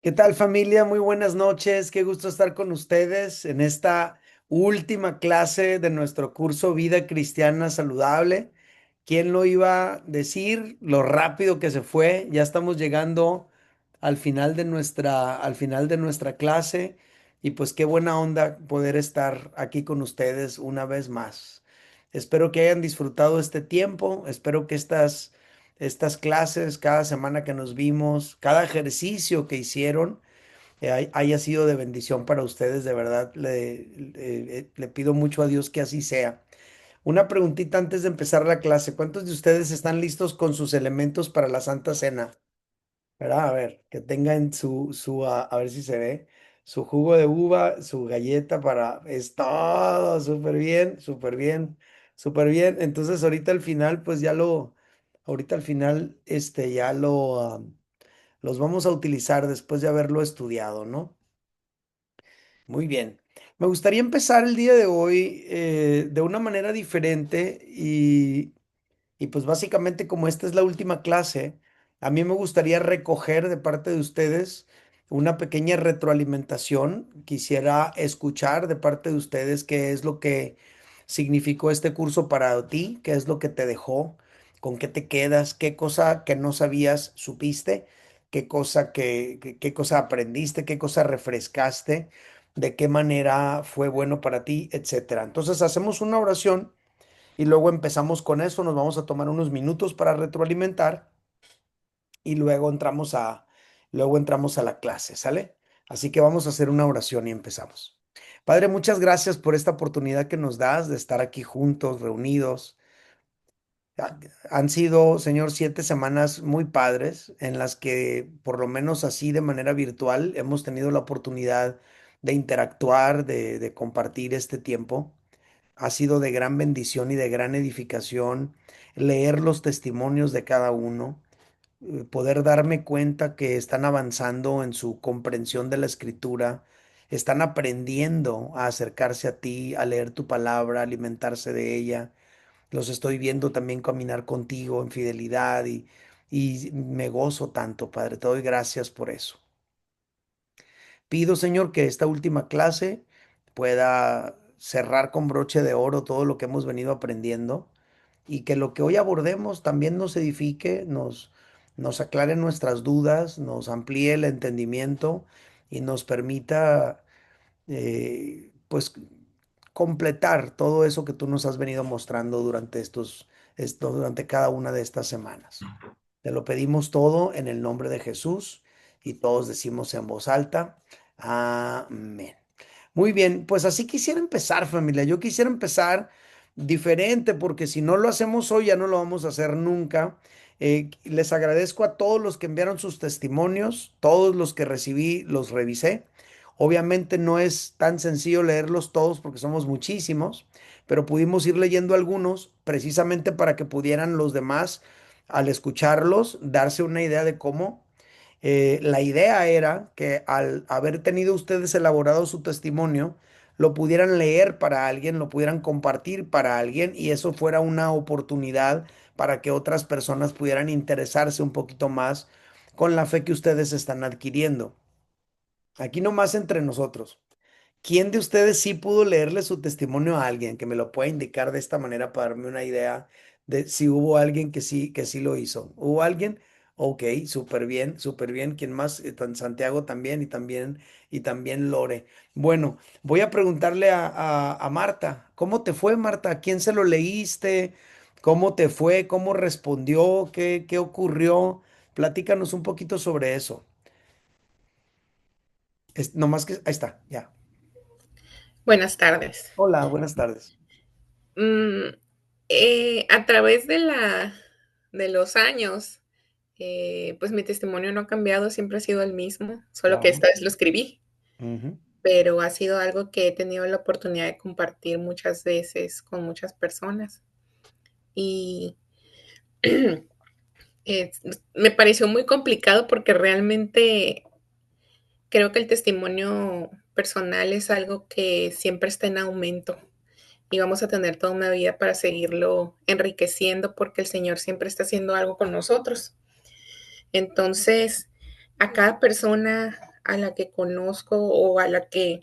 ¿Qué tal, familia? Muy buenas noches. Qué gusto estar con ustedes en esta última clase de nuestro curso Vida Cristiana Saludable. ¿Quién lo iba a decir? Lo rápido que se fue. Ya estamos llegando al final de nuestra clase y pues qué buena onda poder estar aquí con ustedes una vez más. Espero que hayan disfrutado este tiempo. Espero que estas clases, cada semana que nos vimos, cada ejercicio que hicieron, haya sido de bendición para ustedes. De verdad, le pido mucho a Dios que así sea. Una preguntita antes de empezar la clase. ¿Cuántos de ustedes están listos con sus elementos para la Santa Cena? ¿Verdad? A ver, que tengan a ver si se ve, su jugo de uva, su galleta para... Es todo, súper bien, súper bien, súper bien. Entonces ahorita al final, pues ahorita al final, los vamos a utilizar después de haberlo estudiado, ¿no? Muy bien. Me gustaría empezar el día de hoy de una manera diferente y pues básicamente como esta es la última clase, a mí me gustaría recoger de parte de ustedes una pequeña retroalimentación. Quisiera escuchar de parte de ustedes qué es lo que significó este curso para ti, qué es lo que te dejó, con qué te quedas, qué cosa que no sabías supiste, qué cosa aprendiste, qué cosa refrescaste, de qué manera fue bueno para ti, etcétera. Entonces hacemos una oración y luego empezamos con eso, nos vamos a tomar unos minutos para retroalimentar y luego entramos a la clase, ¿sale? Así que vamos a hacer una oración y empezamos. Padre, muchas gracias por esta oportunidad que nos das de estar aquí juntos, reunidos. Ha- Han sido, Señor, 7 semanas muy padres en las que, por lo menos así de manera virtual, hemos tenido la oportunidad de interactuar, de compartir este tiempo. Ha sido de gran bendición y de gran edificación leer los testimonios de cada uno, poder darme cuenta que están avanzando en su comprensión de la escritura, están aprendiendo a acercarse a ti, a leer tu palabra, a alimentarse de ella. Los estoy viendo también caminar contigo en fidelidad y me gozo tanto, Padre. Te doy gracias por eso. Pido, Señor, que esta última clase pueda cerrar con broche de oro todo lo que hemos venido aprendiendo y que lo que hoy abordemos también nos edifique, nos aclare nuestras dudas, nos amplíe el entendimiento y nos permita, pues, completar todo eso que tú nos has venido mostrando durante cada una de estas semanas. Te lo pedimos todo en el nombre de Jesús y todos decimos en voz alta, amén. Muy bien, pues así quisiera empezar, familia. Yo quisiera empezar diferente porque si no lo hacemos hoy ya no lo vamos a hacer nunca. Les agradezco a todos los que enviaron sus testimonios, todos los que recibí, los revisé. Obviamente no es tan sencillo leerlos todos porque somos muchísimos, pero pudimos ir leyendo algunos precisamente para que pudieran los demás, al escucharlos, darse una idea de cómo. La idea era que al haber tenido ustedes elaborado su testimonio, lo pudieran leer para alguien, lo pudieran compartir para alguien y eso fuera una oportunidad para que otras personas pudieran interesarse un poquito más con la fe que ustedes están adquiriendo. Aquí nomás entre nosotros. ¿Quién de ustedes sí pudo leerle su testimonio a alguien que me lo pueda indicar de esta manera para darme una idea de si hubo alguien que sí lo hizo? ¿Hubo alguien? Ok, súper bien, súper bien. ¿Quién más? Santiago también y también Lore. Bueno, voy a preguntarle a Marta. ¿Cómo te fue, Marta? ¿A quién se lo leíste? ¿Cómo te fue? ¿Cómo respondió? ¿Qué ocurrió? Platícanos un poquito sobre eso. Nomás que, ahí está, ya. Buenas tardes. Hola, buenas tardes. Mm, a través de los años, pues mi testimonio no ha cambiado, siempre ha sido el mismo, solo que Claro. esta vez lo escribí, Ujú. pero ha sido algo que he tenido la oportunidad de compartir muchas veces con muchas personas. Y eh, me pareció muy complicado porque realmente creo que el testimonio personal es algo que siempre está en aumento y vamos a tener toda una vida para seguirlo enriqueciendo porque el Señor siempre está haciendo algo con nosotros. Entonces, a cada persona a la que conozco o a la que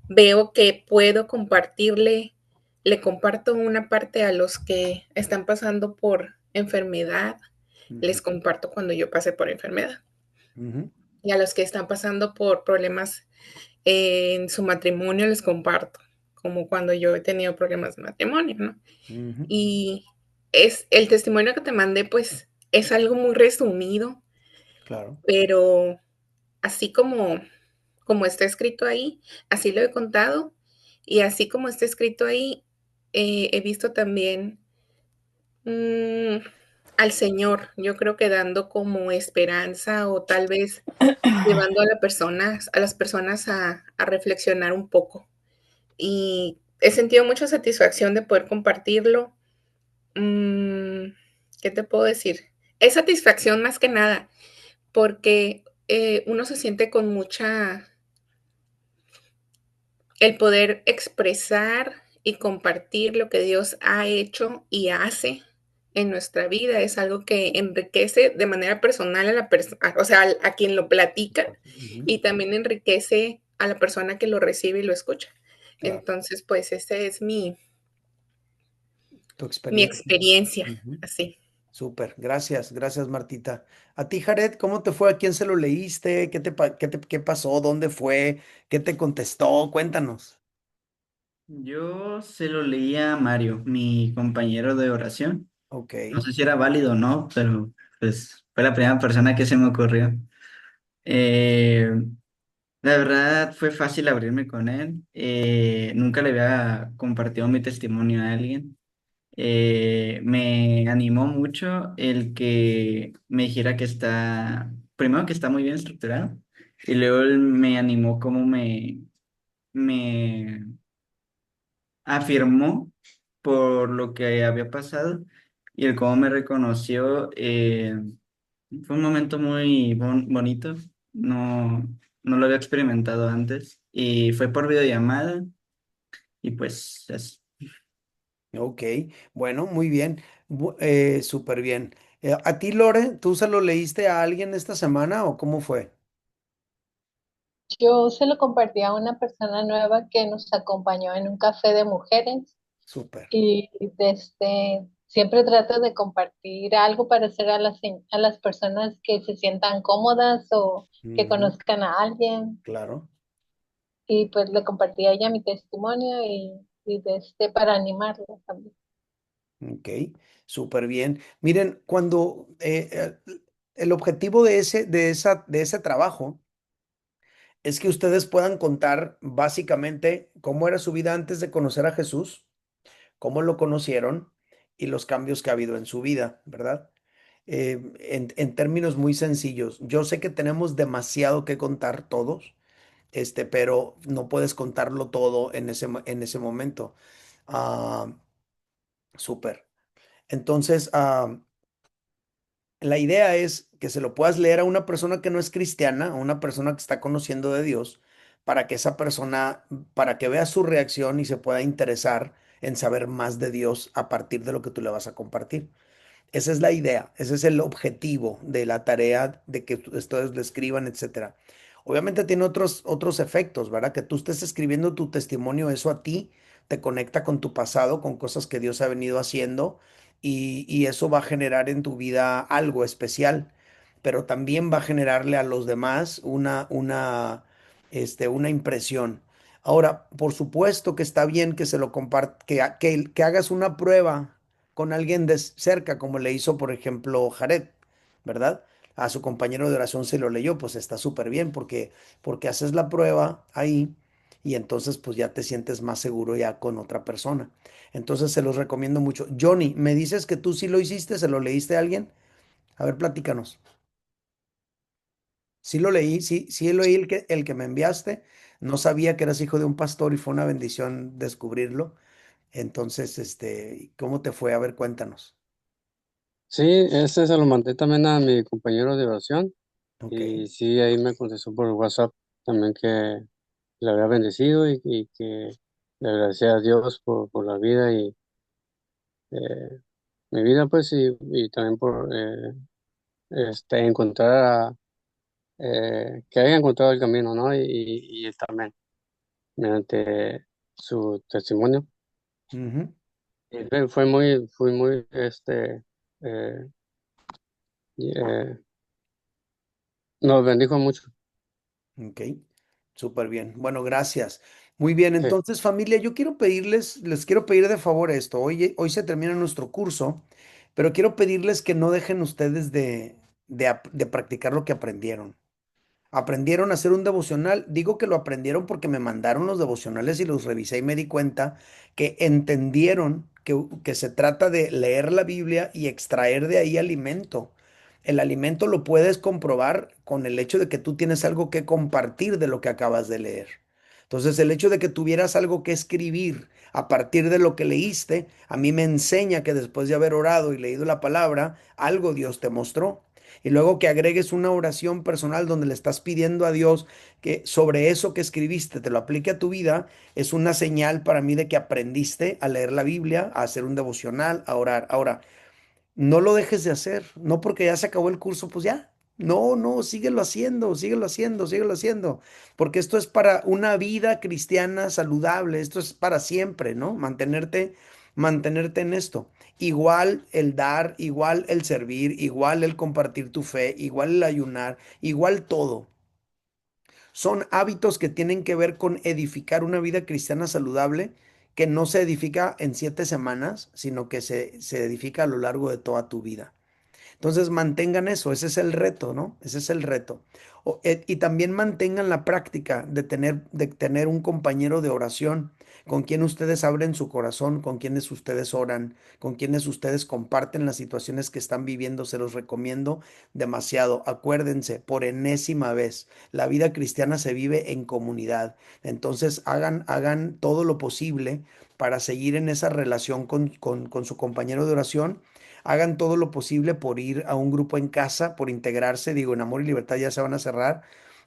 veo que puedo compartirle, le comparto una parte a los que están pasando por enfermedad, Ujú, les comparto cuando yo pasé por enfermedad. ujú, Y a los que están pasando por problemas en su matrimonio les comparto, como cuando yo he tenido problemas de matrimonio, ¿no? ujú, Y es el testimonio que te mandé, pues es algo muy resumido, claro. pero así como está escrito ahí, así lo he contado y así como está escrito ahí, he visto también mm, al Señor, yo creo que dando como esperanza o tal vez llevando a las personas a reflexionar un poco. Y he sentido mucha satisfacción de poder compartirlo. Mm, ¿Qué te puedo decir? Es satisfacción más que nada, porque uno se siente con mucha, el poder expresar y compartir lo que Dios ha hecho y hace en nuestra vida es algo que enriquece de manera personal a la persona, o sea, a quien lo platica Ujú, y también enriquece a la persona que lo recibe y lo escucha. claro. Entonces, pues esa es Tu mi experiencia. experiencia, Ujú. así. Súper, gracias, gracias Martita. A ti, Jared, ¿cómo te fue? ¿A quién se lo leíste? ¿Qué pasó? ¿Dónde fue? ¿Qué te contestó? Cuéntanos. Yo se lo leí a Mario, mi compañero de oración. Ok. No sé si era válido o no, pero pues fue la primera persona que se me ocurrió. Eh, la verdad fue fácil abrirme con él. Nunca le había compartido mi testimonio a alguien. Me animó mucho el que me dijera que primero que está muy bien estructurado, y luego él me animó como me afirmó por lo que había pasado y el cómo me reconoció. Fue un momento muy bonito. No, no lo había experimentado antes y fue por videollamada y pues Ok, bueno, muy bien, súper bien. ¿A ti, Lore, tú se lo leíste a alguien esta semana o cómo fue? Yo se lo compartí a una persona nueva que nos acompañó en un café de mujeres Súper. y siempre trato de compartir algo para hacer a las personas que se sientan cómodas o que Ujú, conozcan a alguien. claro. Y pues le compartí a ella mi testimonio y para animarla también. Ok, súper bien. Miren, cuando el objetivo de ese trabajo es que ustedes puedan contar básicamente cómo era su vida antes de conocer a Jesús, cómo lo conocieron y los cambios que ha habido en su vida, ¿verdad? En términos muy sencillos, yo sé que tenemos demasiado que contar todos, pero no puedes contarlo todo en ese momento. Ah, súper. Entonces, la idea es que se lo puedas leer a una persona que no es cristiana, a una persona que está conociendo de Dios, para que esa persona, para que vea su reacción y se pueda interesar en saber más de Dios a partir de lo que tú le vas a compartir. Esa es la idea, ese es el objetivo de la tarea de que ustedes lo escriban, etcétera. Obviamente tiene otros efectos, ¿verdad? Que tú estés escribiendo tu testimonio, eso a ti te conecta con tu pasado, con cosas que Dios ha venido haciendo y eso va a generar en tu vida algo especial, pero también va a generarle a los demás una impresión. Ahora, por supuesto que está bien que se lo comparte, que hagas una prueba con alguien de cerca, como le hizo, por ejemplo, Jared, ¿verdad? A su compañero de oración se lo leyó, pues está súper bien porque haces la prueba ahí y entonces pues ya te sientes más seguro ya con otra persona. Entonces se los recomiendo mucho. Johnny, ¿me dices que tú sí lo hiciste? ¿Se lo leíste a alguien? A ver, platícanos. Sí lo leí, sí, sí leí el que me enviaste. No sabía que eras hijo de un pastor y fue una bendición descubrirlo. Entonces, ¿cómo te fue? A ver, cuéntanos. Sí, ese se lo mandé también a mi compañero de oración Ok. y sí, ahí me contestó por WhatsApp también que le había bendecido y que le agradecía a Dios por la vida y mi vida, pues, y también por encontrar que haya encontrado el camino, ¿no? Y él también, mediante su testimonio. Ujú. Y fue muy, eh, eh, nos bendijo mucho. Ok, súper bien. Bueno, gracias. Muy bien, Sí, entonces familia, yo quiero pedirles, les quiero pedir de favor esto. Hoy se termina nuestro curso, pero quiero pedirles que no dejen ustedes de practicar lo que aprendieron. Aprendieron a hacer un devocional. Digo que lo aprendieron porque me mandaron los devocionales y los revisé y me di cuenta que entendieron que se trata de leer la Biblia y extraer de ahí alimento. El alimento lo puedes comprobar con el hecho de que tú tienes algo que compartir de lo que acabas de leer. Entonces, el hecho de que tuvieras algo que escribir a partir de lo que leíste, a mí me enseña que después de haber orado y leído la palabra, algo Dios te mostró. Y luego que agregues una oración personal donde le estás pidiendo a Dios que sobre eso que escribiste te lo aplique a tu vida, es una señal para mí de que aprendiste a leer la Biblia, a hacer un devocional, a orar. Ahora, no lo dejes de hacer, no porque ya se acabó el curso, pues ya. No, no, síguelo haciendo, síguelo haciendo, síguelo haciendo, porque esto es para una vida cristiana saludable, esto es para siempre, ¿no? Mantenerte en esto. Igual el dar, igual el servir, igual el compartir tu fe, igual el ayunar, igual todo. Son hábitos que tienen que ver con edificar una vida cristiana saludable que no se edifica en 7 semanas, sino que se edifica a lo largo de toda tu vida. Entonces mantengan eso, ese es el reto, ¿no? Ese es el reto. Y también mantengan la práctica de tener un compañero de oración con quien ustedes abren su corazón, con quienes ustedes oran, con quienes ustedes comparten las situaciones que están viviendo. Se los recomiendo demasiado. Acuérdense, por enésima vez, la vida cristiana se vive en comunidad. Entonces hagan todo lo posible para seguir en esa relación con su compañero de oración. Hagan todo lo posible por ir a un grupo en casa, por integrarse. Digo, en Amor y Libertad ya se van a cerrar,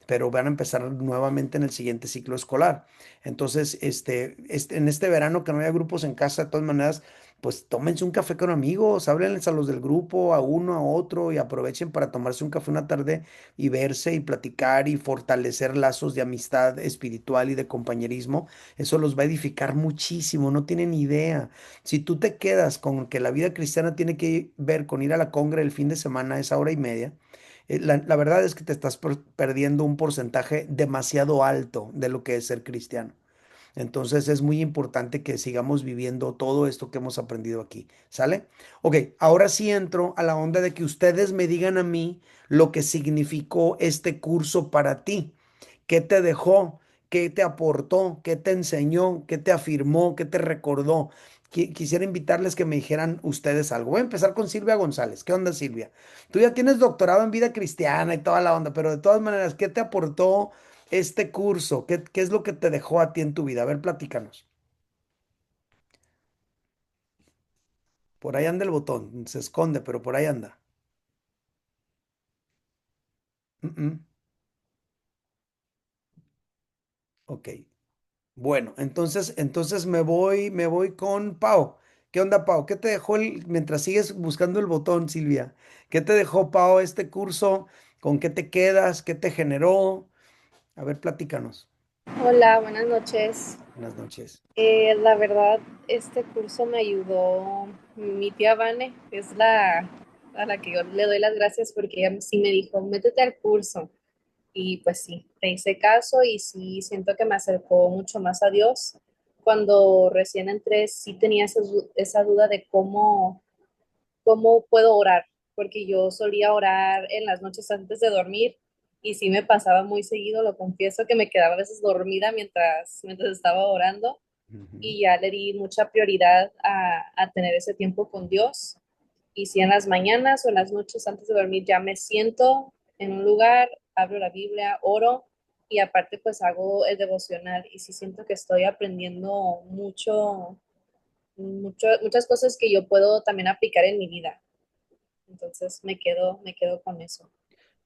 pero van a empezar nuevamente en el siguiente ciclo escolar. Entonces, en este verano que no haya grupos en casa, de todas maneras, pues tómense un café con amigos, háblenles a los del grupo, a uno, a otro, y aprovechen para tomarse un café una tarde y verse y platicar y fortalecer lazos de amistad espiritual y de compañerismo. Eso los va a edificar muchísimo, no tienen idea. Si tú te quedas con que la vida cristiana tiene que ver con ir a la congra el fin de semana, esa hora y media, la verdad es que te estás perdiendo un porcentaje demasiado alto de lo que es ser cristiano. Entonces es muy importante que sigamos viviendo todo esto que hemos aprendido aquí. ¿Sale? Ok, ahora sí entro a la onda de que ustedes me digan a mí lo que significó este curso para ti. ¿Qué te dejó? ¿Qué te aportó? ¿Qué te enseñó? ¿Qué te afirmó? ¿Qué te recordó? Quisiera invitarles que me dijeran ustedes algo. Voy a empezar con Silvia González. ¿Qué onda, Silvia? Tú ya tienes doctorado en vida cristiana y toda la onda, pero de todas maneras, ¿qué te aportó este curso? ¿Qué es lo que te dejó a ti en tu vida? A ver, platícanos. Por ahí anda el botón. Se esconde, pero por ahí anda. Mm, mm. Ok. Bueno, entonces me voy con Pau. ¿Qué onda, Pau? ¿Qué te dejó mientras sigues buscando el botón, Silvia? ¿Qué te dejó, Pau, este curso? ¿Con qué te quedas? ¿Qué te generó? A ver, platícanos. Hola, buenas noches. Buenas noches. La verdad, este curso me ayudó mi tía Vane, que es la a la que yo le doy las gracias porque ella sí me dijo, métete al curso. Y pues sí, te hice caso y sí siento que me acercó mucho más a Dios. Cuando recién entré, sí tenía esa duda de cómo puedo orar, porque yo solía orar en las noches antes de dormir y sí me pasaba muy seguido, lo confieso, que me quedaba a veces dormida mientras estaba orando Ujú. y ya le di mucha prioridad a tener ese tiempo con Dios. Y si en las mañanas o en las noches antes de dormir ya me siento en un lugar, abro la Biblia, oro y aparte pues hago el devocional y sí siento que estoy aprendiendo muchas cosas que yo puedo también aplicar en mi vida. Entonces me quedo con eso.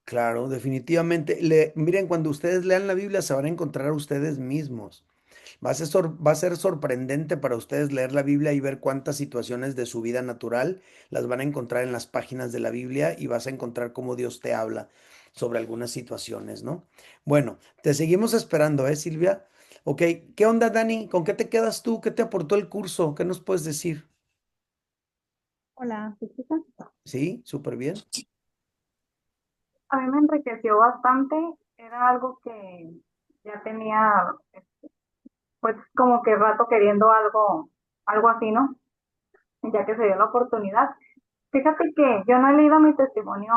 Claro, definitivamente. Miren, cuando ustedes lean la Biblia se van a encontrar a ustedes mismos. Va a ser sorprendente para ustedes leer la Biblia y ver cuántas situaciones de su vida natural las van a encontrar en las páginas de la Biblia y vas a encontrar cómo Dios te habla sobre algunas situaciones, ¿no? Bueno, te seguimos esperando, ¿eh, Silvia? Ok, ¿qué onda, Dani? ¿Con qué te quedas tú? ¿Qué te aportó el curso? ¿Qué nos puedes decir? Hola, ¿me escuchas? Sí, súper bien. A mí me enriqueció bastante, era algo que ya tenía, pues como que rato queriendo algo así, ¿no? Ya que se dio la oportunidad. Fíjate que yo no he leído mi testimonio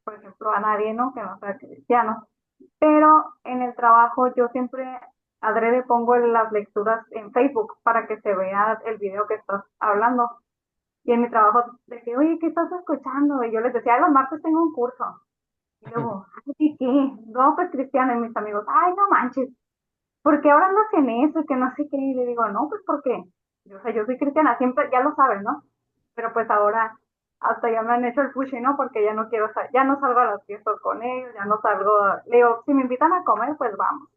por ejemplo, a nadie, ¿no? Que no sea cristiano, pero en el trabajo yo siempre adrede pongo las lecturas en Facebook para que se vea el video que estás hablando. Y en mi trabajo, de que, oye, ¿qué estás escuchando? Y yo les decía, "Ay, los martes tengo un curso". Y luego, ay, ¿qué? No, pues cristiano, y mis amigos, ay, no manches, ¿por qué ahora andas en eso? Que no sé qué. Y le digo, no, pues porque, o sea, yo soy cristiana, siempre, ya lo saben, ¿no? Pero pues ahora hasta ya me han hecho el pushy, ¿no? Porque ya no quiero, ya no salgo a las fiestas con ellos, ya no salgo, le digo, si me invitan a comer, pues vamos.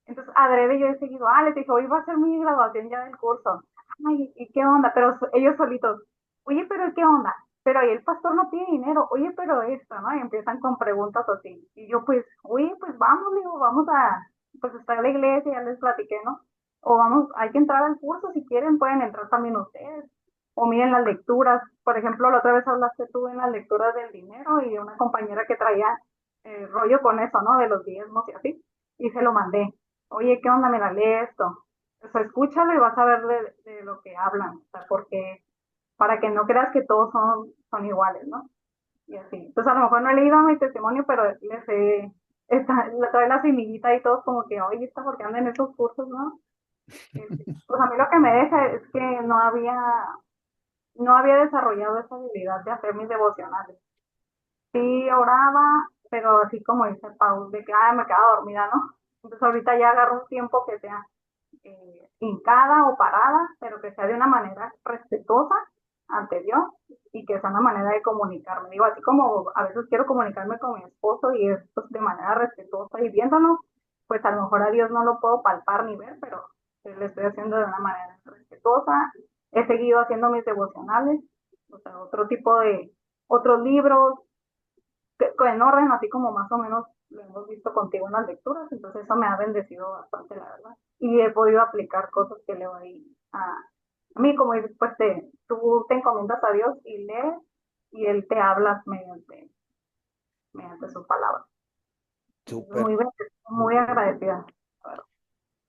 Entonces, adrede yo he seguido, les dije, hoy va a ser mi graduación ya del curso. Ay, ¿y qué onda? Pero ellos solitos, oye, pero ¿qué onda? Pero ahí el pastor no pide dinero, oye, pero esto, ¿no? Y empiezan con preguntas así. Y yo, pues, oye, pues vamos, digo, vamos pues está en la iglesia, ya les platiqué, ¿no? O vamos, hay que entrar al curso, si quieren, pueden entrar también ustedes. O miren las lecturas, por ejemplo, la otra vez hablaste tú en las lecturas del dinero y una compañera que traía rollo con eso, ¿no? De los diezmos y así, y se lo mandé. Oye, ¿qué onda? Mira, lee esto. O sea, escúchalo y vas a ver de lo que hablan, o sea, porque para que no creas que todos son iguales, ¿no? Y así. Entonces, a lo mejor no he leído mi testimonio, pero le trae la semillita y todos como que, oye, está porque anda en esos cursos, ¿no? Pues a mí lo que me deja es que no había desarrollado esa habilidad de hacer mis devocionales. Sí oraba, pero así como dice Paul, de que me quedaba dormida, ¿no? Entonces ahorita ya agarro un tiempo que sea hincada o parada, pero que sea de una manera respetuosa ante Dios y que sea una manera de comunicarme. Digo, así como a veces quiero comunicarme con mi esposo y es pues, de manera respetuosa y viéndonos, pues a lo mejor a Dios no lo puedo palpar ni ver, pero le estoy haciendo de una manera respetuosa. He seguido haciendo mis devocionales, o sea, otros libros, en orden, así como más o menos lo hemos visto contigo en las lecturas, entonces eso me ha bendecido bastante, la verdad. Y he podido aplicar cosas que leo ahí a mí, como dices, pues tú te encomiendas a Dios y lees y Él te habla mediante sus palabras. Entonces, Súper. muy agradecida.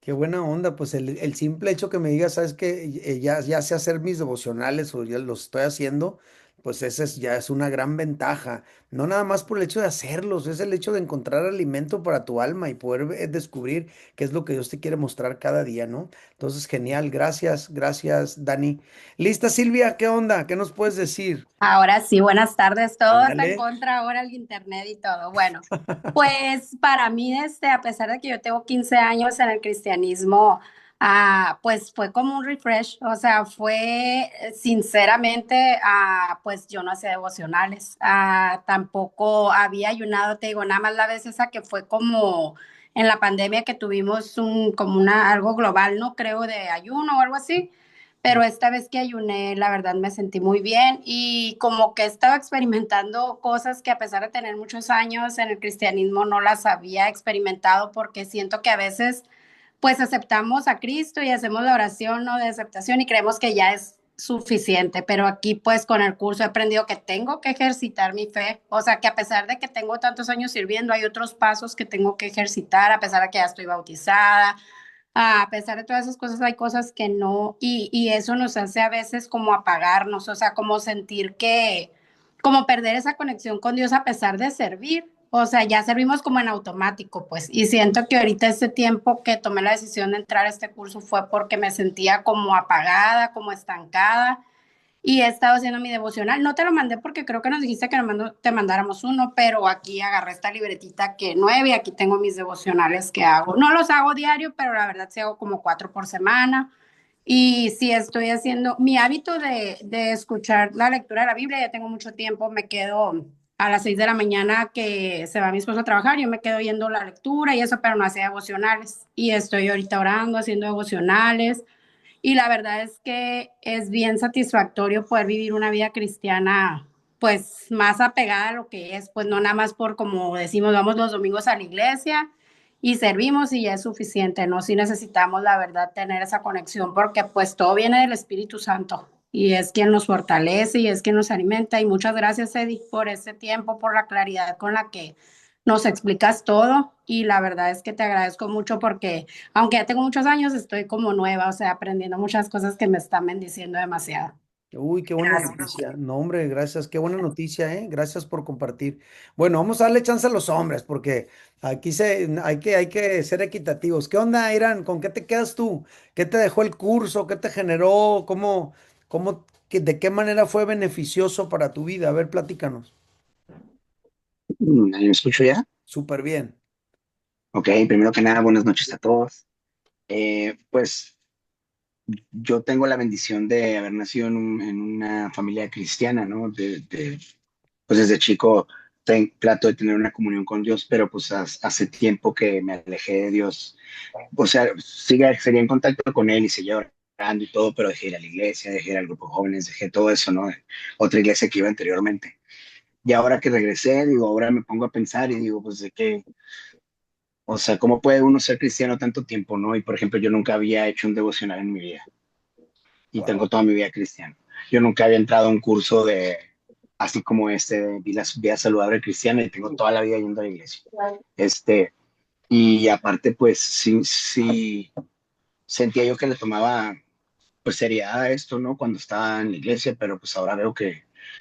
Qué buena onda, pues el simple hecho que me digas, sabes que ya sé hacer mis devocionales o ya los estoy haciendo, pues ya es una gran ventaja. No nada más por el hecho de hacerlos, es el hecho de encontrar alimento para tu alma y poder descubrir qué es lo que Dios te quiere mostrar cada día, ¿no? Entonces, genial, gracias, Dani. Lista, Silvia, ¿qué onda? ¿Qué nos puedes decir? Ahora sí, buenas tardes. Todo está en Ándale. contra ahora el internet y todo. Bueno, pues para mí, a pesar de que yo tengo 15 años en el cristianismo, pues fue como un refresh. O sea, sinceramente, pues yo no hacía devocionales. Tampoco había ayunado, te digo, nada más la vez esa que fue como en la pandemia que tuvimos algo global, no creo, de ayuno o algo así. Pero esta vez que ayuné, la verdad me sentí muy bien y como que estaba experimentando cosas que a pesar de tener muchos años en el cristianismo no las había experimentado porque siento que a veces pues aceptamos a Cristo y hacemos la oración, ¿no? De aceptación y creemos que ya es suficiente, pero aquí pues con el curso he aprendido que tengo que ejercitar mi fe, o sea que a pesar de que tengo tantos años sirviendo, hay otros pasos que tengo que ejercitar, a pesar de que ya estoy bautizada, a pesar de todas esas cosas, hay cosas que no, y eso nos hace a veces como apagarnos, o sea, como sentir como perder esa conexión con Dios a pesar de servir. O sea, ya servimos como en automático, pues, y siento que ahorita este tiempo que tomé la decisión de entrar a este curso fue porque me sentía como apagada, como estancada, y he estado haciendo mi devocional. No te lo mandé porque creo que nos dijiste que te mandáramos uno, pero aquí agarré esta libretita que 9 y aquí tengo mis devocionales que hago. No los hago diario, pero la verdad sí hago como 4 por semana. Y sí estoy haciendo mi hábito de escuchar la lectura de la Biblia, ya tengo mucho tiempo, me quedo a las 6 de la mañana que se va mi esposo a trabajar, yo me quedo oyendo la lectura y eso, pero no hacía devocionales. Y estoy ahorita orando, haciendo devocionales. Y la verdad es que es bien satisfactorio poder vivir una vida cristiana, pues más apegada a lo que es, pues no nada más por, como decimos, vamos los domingos a la iglesia y servimos y ya es suficiente, ¿no? Sí necesitamos, la verdad, tener esa conexión porque pues todo viene del Espíritu Santo y es quien nos fortalece y es quien nos alimenta. Y muchas gracias, Eddie, por ese tiempo, por la claridad con la que nos explicas todo y la verdad es que te agradezco mucho porque aunque ya tengo muchos años, estoy como nueva, o sea, aprendiendo muchas cosas que me están bendiciendo demasiado. Uy, qué buena Gracias. noticia. No, hombre, gracias. Qué buena noticia, ¿eh? Gracias por compartir. Bueno, vamos a darle chance a los hombres porque aquí hay que ser equitativos. ¿Qué onda, Irán? ¿Con qué te quedas tú? ¿Qué te dejó el curso? ¿Qué te generó? ¿De qué manera fue beneficioso para tu vida? A ver, platícanos. ¿Me escucho ya? Súper bien. Ok, primero que nada, buenas noches a todos. Pues yo tengo la bendición de haber nacido en una familia cristiana, ¿no? Pues desde chico trato de tener una comunión con Dios, pero pues hace tiempo que me alejé de Dios. O sea, seguía en contacto con Él y seguía orando y todo, pero dejé ir a la iglesia, dejé ir al grupo de jóvenes, dejé todo eso, ¿no? Otra iglesia que iba anteriormente. Y ahora que regresé, digo, ahora me pongo a pensar y digo, pues de qué. O sea, ¿cómo puede uno ser cristiano tanto tiempo, no? Y por ejemplo, yo nunca había hecho un devocional en mi vida y tengo Wow. toda mi vida cristiana. Yo nunca había entrado a un curso así como de vida saludable cristiana y tengo toda la vida yendo a la iglesia. Este, y aparte, pues sí, sentía yo que le tomaba pues seriedad a esto, ¿no? Cuando estaba en la iglesia, pero pues ahora veo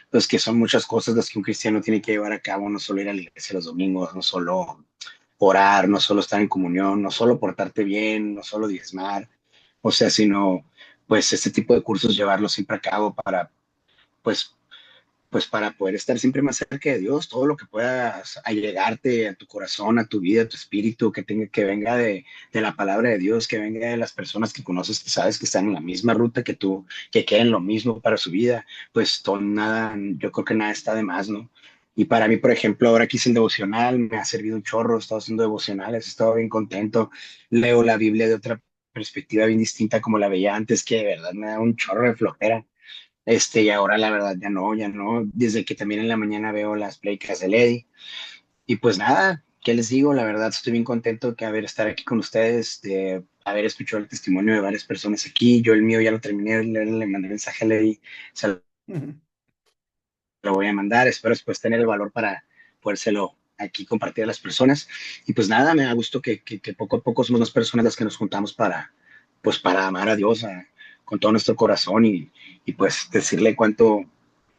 pues que son muchas cosas las que un cristiano tiene que llevar a cabo, no solo ir a la iglesia los domingos, no solo orar, no solo estar en comunión, no solo portarte bien, no solo diezmar, o sea, sino pues este tipo de cursos llevarlos siempre a cabo pues, pues para poder estar siempre más cerca de Dios, todo lo que puedas allegarte a tu corazón, a tu vida, a tu espíritu, que venga de la palabra de Dios, que venga de las personas que conoces, que sabes que están en la misma ruta que tú, que quieren lo mismo para su vida, pues todo, nada, yo creo que nada está de más, ¿no? Y para mí, por ejemplo, ahora que hice el devocional, me ha servido un chorro, he estado haciendo devocionales, he estado bien contento, leo la Biblia de otra perspectiva bien distinta como la veía antes, que de verdad me da un chorro de flojera. Y ahora la verdad ya no, desde que también en la mañana veo las playcas de Lady. Y pues nada, ¿qué les digo? La verdad estoy bien contento de haber estar aquí con ustedes, de haber escuchado el testimonio de varias personas aquí. Yo el mío ya lo terminé, le mandé mensaje a Lady, se lo voy a mandar, espero después tener el valor para podérselo aquí compartir a las personas. Y pues nada, me da gusto que poco a poco somos las personas las que nos juntamos pues para amar a Dios con todo nuestro corazón y pues decirle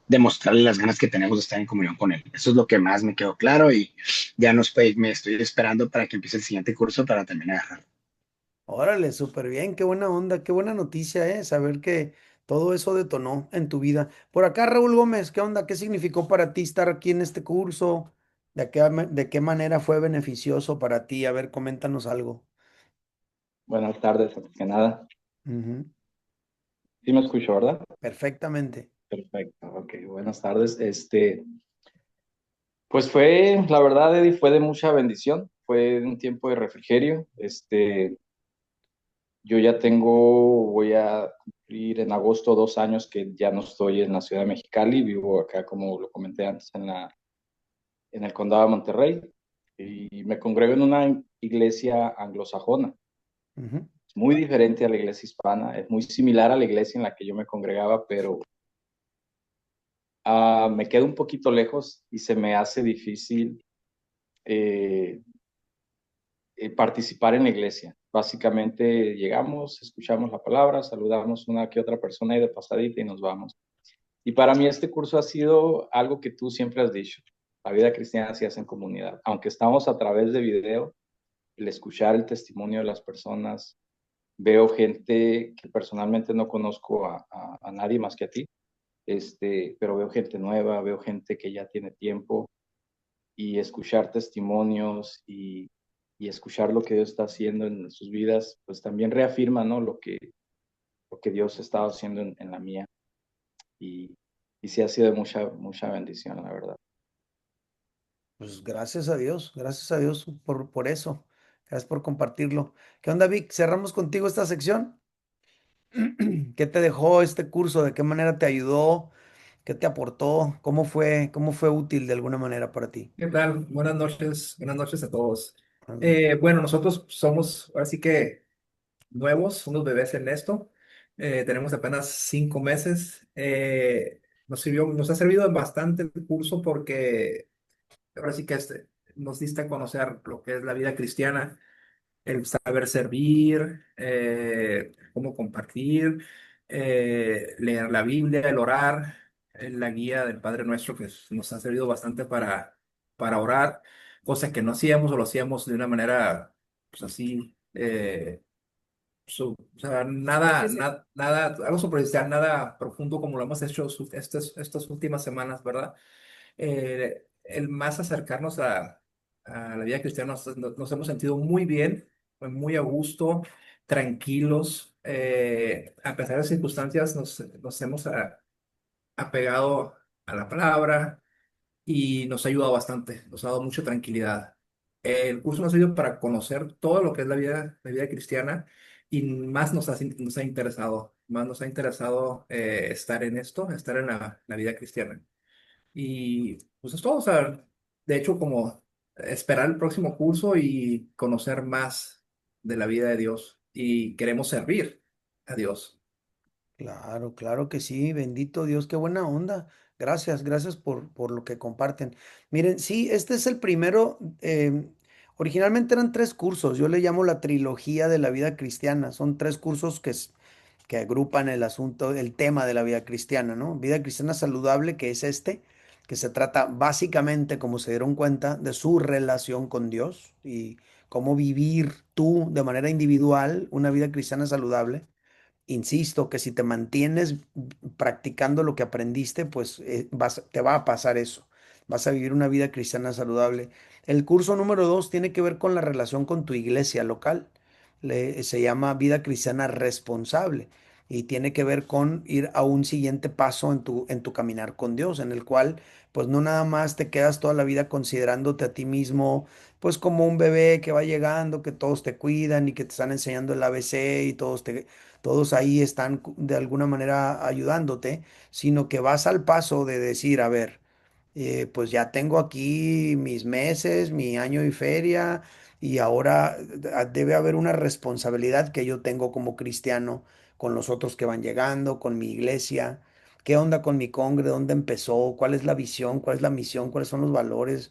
demostrarle las ganas que tenemos de estar en comunión con Él. Eso es lo que más me quedó claro y ya me estoy esperando para que empiece el siguiente curso para terminar. Órale, súper bien, qué buena onda, qué buena noticia, saber que todo eso detonó en tu vida. Por acá, Raúl Gómez, ¿qué onda? ¿Qué significó para ti estar aquí en este curso? ¿De qué manera fue beneficioso para ti? A ver, coméntanos algo. Buenas tardes, antes que nada. Ujú. Sí me escucho, ¿verdad? Perfectamente. Perfecto, ok, buenas tardes. Pues la verdad, Eddie, fue de mucha bendición, fue un tiempo de refrigerio. Yo voy a cumplir en agosto 2 años que ya no estoy en la ciudad de Mexicali, vivo acá, como lo comenté antes, en el condado de Monterrey, y me congrego en una iglesia anglosajona. Ujú. Es muy diferente a la iglesia hispana, es muy similar a la iglesia en la que yo me congregaba, pero me quedo un poquito lejos y se me hace difícil eh, participar en la iglesia. Básicamente llegamos, escuchamos la palabra, saludamos una que otra persona y de pasadita y nos vamos. Y para mí este curso ha sido algo que tú siempre has dicho. La vida cristiana se hace en comunidad. Aunque estamos a través de video, el escuchar el testimonio de las personas, veo gente que personalmente no conozco a nadie más que a ti, pero veo gente nueva, veo gente que ya tiene tiempo y escuchar testimonios y escuchar lo que Dios está haciendo en sus vidas, pues también reafirma, ¿no? Lo que Dios ha estado haciendo en la mía y sí ha sido de mucha, mucha bendición, la verdad. Pues gracias a Dios por eso. Gracias por compartirlo. ¿Qué onda, Vic? Cerramos contigo esta sección. ¿Qué te dejó este curso? ¿De qué manera te ayudó? ¿Qué te aportó? Cómo fue útil de alguna manera para ti? ¿Qué tal? Buenas noches a todos. Buenas noches. Bueno, nosotros somos ahora sí que nuevos, unos bebés en esto. Tenemos apenas 5 meses. Nos ha servido bastante el curso porque ahora sí que nos diste a conocer lo que es la vida cristiana, el saber servir, cómo compartir, leer la Biblia, el orar, la guía del Padre Nuestro que nos ha servido bastante para orar, cosas que no hacíamos o lo hacíamos de una manera, pues así, o sea, algo superficial, nada profundo como lo hemos hecho estas últimas semanas, ¿verdad? El más acercarnos a la vida cristiana nos hemos sentido muy bien, muy a gusto, tranquilos. A pesar de las circunstancias, nos hemos apegado a la palabra y nos ha ayudado bastante, nos ha dado mucha tranquilidad. El curso nos ha ayudado para conocer todo lo que es la vida cristiana y más nos ha interesado, estar en esto, estar en la vida cristiana. Y pues es todo, o sea, de hecho, como esperar el próximo curso y conocer más de la vida de Dios y queremos servir a Dios. Claro, claro que sí, bendito Dios, qué buena onda. Gracias por lo que comparten. Miren, sí, este es el primero. Originalmente eran 3 cursos, yo le llamo la trilogía de la vida cristiana. Son 3 cursos que agrupan el asunto, el tema de la vida cristiana, ¿no? Vida cristiana saludable, que es este, que se trata básicamente, como se dieron cuenta, de su relación con Dios y cómo vivir tú de manera individual una vida cristiana saludable. Insisto que si te mantienes practicando lo que aprendiste, pues te va a pasar eso. Vas a vivir una vida cristiana saludable. El curso número 2 tiene que ver con la relación con tu iglesia local. Se llama Vida Cristiana Responsable y tiene que ver con ir a un siguiente paso en tu caminar con Dios, en el cual pues no nada más te quedas toda la vida considerándote a ti mismo pues como un bebé que va llegando, que todos te cuidan y que te están enseñando el ABC y todos ahí están de alguna manera ayudándote, sino que vas al paso de decir, a ver, pues ya tengo aquí mis meses, mi año y feria, y ahora debe haber una responsabilidad que yo tengo como cristiano con los otros que van llegando, con mi iglesia. ¿Qué onda con mi congre? ¿Dónde empezó? ¿Cuál es la visión? ¿Cuál es la misión? ¿Cuáles son los valores?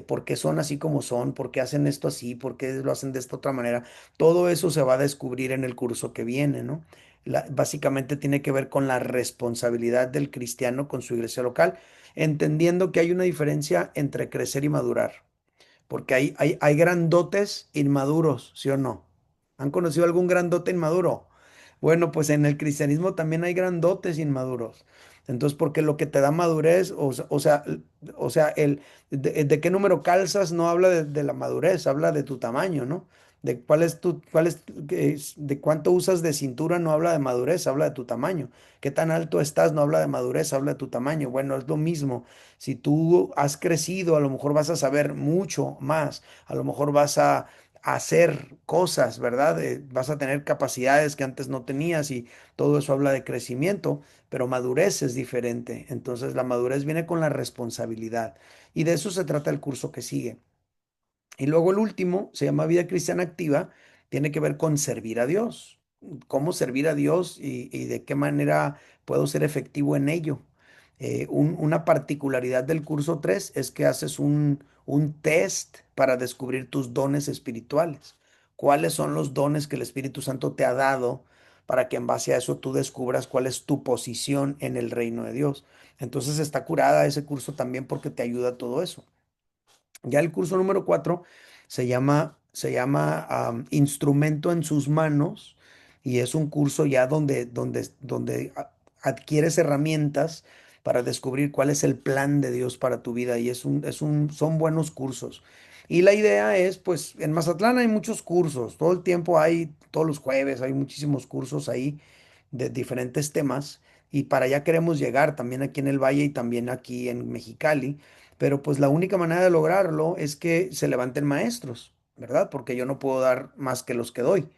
¿Por qué son así como son? ¿Por qué hacen esto así? ¿Por qué lo hacen de esta otra manera? Todo eso se va a descubrir en el curso que viene, ¿no? Básicamente tiene que ver con la responsabilidad del cristiano con su iglesia local, entendiendo que hay una diferencia entre crecer y madurar, porque hay grandotes inmaduros, ¿sí o no? ¿Han conocido algún grandote inmaduro? Bueno, pues en el cristianismo también hay grandotes inmaduros. Entonces, porque lo que te da madurez, o sea, de qué número calzas no habla de la madurez, habla de tu tamaño, ¿no? De de cuánto usas de cintura no habla de madurez, habla de tu tamaño. Qué tan alto estás no habla de madurez, habla de tu tamaño. Bueno, es lo mismo. Si tú has crecido, a lo mejor vas a saber mucho más, a lo mejor vas a hacer cosas, ¿verdad? Vas a tener capacidades que antes no tenías y todo eso habla de crecimiento, pero madurez es diferente. Entonces la madurez viene con la responsabilidad y de eso se trata el curso que sigue. Y luego el último se llama Vida Cristiana Activa, tiene que ver con servir a Dios, cómo servir a Dios y de qué manera puedo ser efectivo en ello. Una particularidad del curso 3 es que haces un test para descubrir tus dones espirituales. ¿Cuáles son los dones que el Espíritu Santo te ha dado para que en base a eso tú descubras cuál es tu posición en el reino de Dios? Entonces está curada ese curso también porque te ayuda a todo eso. Ya el curso número 4 se llama Instrumento en sus manos y es un curso ya donde adquieres herramientas para descubrir cuál es el plan de Dios para tu vida y son buenos cursos. Y la idea es, pues, en Mazatlán hay muchos cursos, todo el tiempo hay, todos los jueves hay muchísimos cursos ahí de diferentes temas y para allá queremos llegar también aquí en el Valle y también aquí en Mexicali, pero pues la única manera de lograrlo es que se levanten maestros, ¿verdad? Porque yo no puedo dar más que los que doy.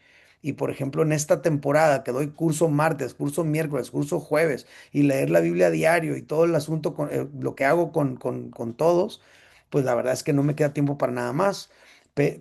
Y por ejemplo, en esta temporada que doy curso martes, curso miércoles, curso jueves y leer la Biblia a diario y todo el asunto, lo que hago con todos, pues la verdad es que no me queda tiempo para nada más.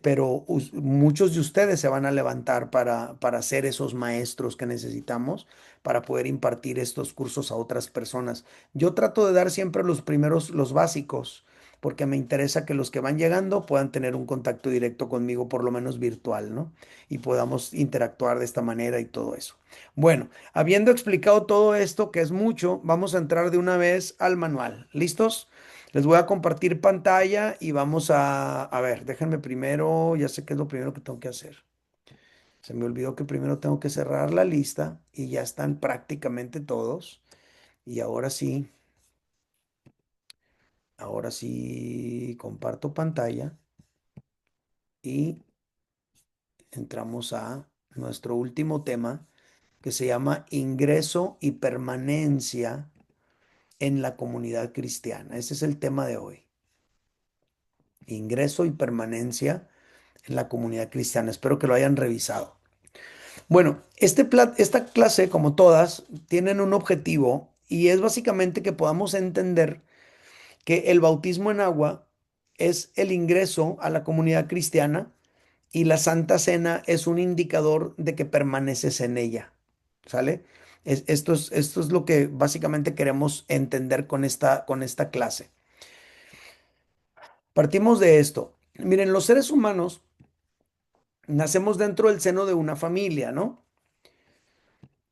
Pero muchos de ustedes se van a levantar para ser esos maestros que necesitamos para poder impartir estos cursos a otras personas. Yo trato de dar siempre los primeros, los básicos, porque me interesa que los que van llegando puedan tener un contacto directo conmigo, por lo menos virtual, ¿no? Y podamos interactuar de esta manera y todo eso. Bueno, habiendo explicado todo esto, que es mucho, vamos a entrar de una vez al manual. ¿Listos? Les voy a compartir pantalla y vamos a ver, déjenme primero, ya sé qué es lo primero que tengo que hacer. Se me olvidó que primero tengo que cerrar la lista y ya están prácticamente todos. Y ahora sí comparto pantalla y entramos a nuestro último tema que se llama ingreso y permanencia en la comunidad cristiana. Ese es el tema de hoy. Ingreso y permanencia en la comunidad cristiana. Espero que lo hayan revisado. Bueno, esta clase, como todas, tienen un objetivo y es básicamente que podamos entender que el bautismo en agua es el ingreso a la comunidad cristiana y la Santa Cena es un indicador de que permaneces en ella. ¿Sale? Esto es lo que básicamente queremos entender con esta clase. Partimos de esto. Miren, los seres humanos nacemos dentro del seno de una familia, ¿no?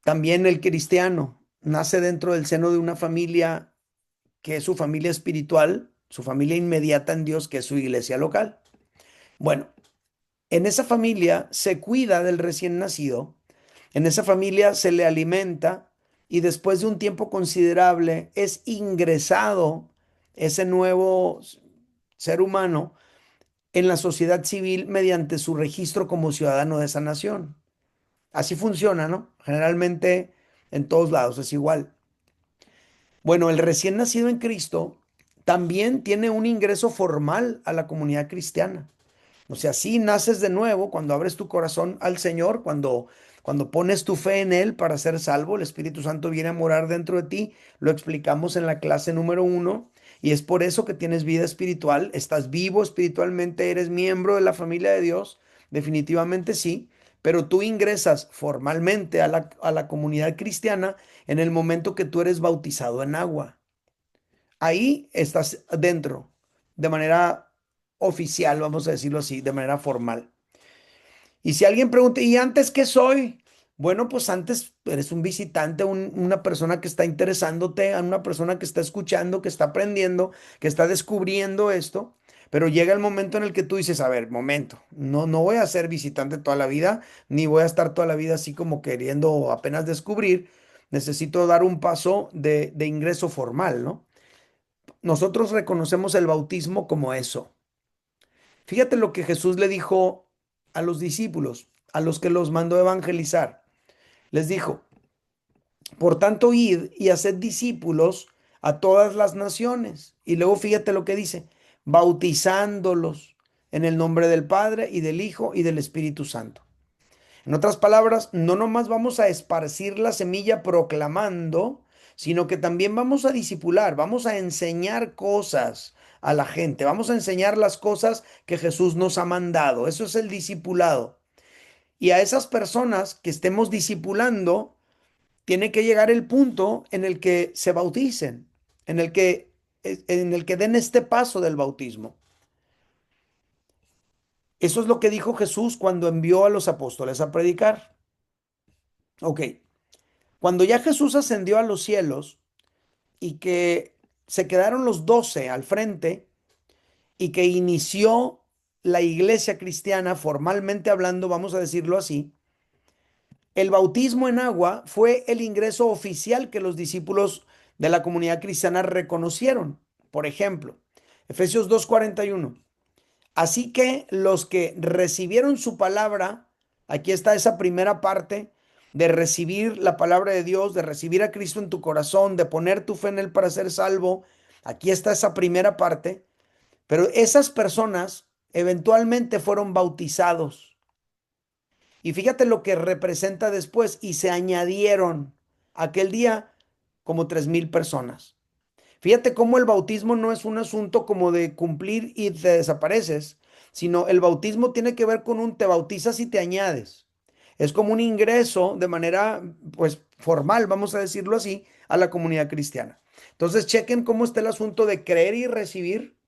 También el cristiano nace dentro del seno de una familia que es su familia espiritual, su familia inmediata en Dios, que es su iglesia local. Bueno, en esa familia se cuida del recién nacido, en esa familia se le alimenta y después de un tiempo considerable es ingresado ese nuevo ser humano en la sociedad civil mediante su registro como ciudadano de esa nación. Así funciona, ¿no? Generalmente en todos lados es igual. Bueno, el recién nacido en Cristo también tiene un ingreso formal a la comunidad cristiana. O sea, sí naces de nuevo cuando abres tu corazón al Señor, cuando pones tu fe en Él para ser salvo, el Espíritu Santo viene a morar dentro de ti. Lo explicamos en la clase número 1 y es por eso que tienes vida espiritual, estás vivo espiritualmente, eres miembro de la familia de Dios, definitivamente sí, pero tú ingresas formalmente a la comunidad cristiana en el momento que tú eres bautizado en agua. Ahí estás dentro, de manera oficial, vamos a decirlo así, de manera formal. Y si alguien pregunta, ¿y antes qué soy? Bueno, pues antes eres un visitante, una persona que está interesándote, una persona que está escuchando, que está aprendiendo, que está descubriendo esto. Pero llega el momento en el que tú dices, a ver, momento, no voy a ser visitante toda la vida, ni voy a estar toda la vida así como queriendo apenas descubrir. Necesito dar un paso de ingreso formal, ¿no? Nosotros reconocemos el bautismo como eso. Fíjate lo que Jesús le dijo a los discípulos, a los que los mandó a evangelizar. Les dijo, por tanto, id y haced discípulos a todas las naciones. Y luego fíjate lo que dice, bautizándolos en el nombre del Padre y del Hijo y del Espíritu Santo. En otras palabras, no nomás vamos a esparcir la semilla proclamando, sino que también vamos a discipular, vamos a enseñar cosas a la gente, vamos a enseñar las cosas que Jesús nos ha mandado. Eso es el discipulado. Y a esas personas que estemos discipulando, tiene que llegar el punto en el que se bauticen, en el que den este paso del bautismo. Eso es lo que dijo Jesús cuando envió a los apóstoles a predicar. Ok. Cuando ya Jesús ascendió a los cielos y que se quedaron los 12 al frente y que inició la iglesia cristiana, formalmente hablando, vamos a decirlo así, el bautismo en agua fue el ingreso oficial que los discípulos de la comunidad cristiana reconocieron. Por ejemplo, Efesios 2:41. Así que los que recibieron su palabra, aquí está esa primera parte de recibir la palabra de Dios, de recibir a Cristo en tu corazón, de poner tu fe en Él para ser salvo. Aquí está esa primera parte, pero esas personas eventualmente fueron bautizados. Y fíjate lo que representa después, y se añadieron aquel día como 3,000 personas. Fíjate cómo el bautismo no es un asunto como de cumplir y te desapareces, sino el bautismo tiene que ver con un te bautizas y te añades. Es como un ingreso de manera, pues, formal, vamos a decirlo así, a la comunidad cristiana. Entonces, chequen cómo está el asunto de creer y recibir,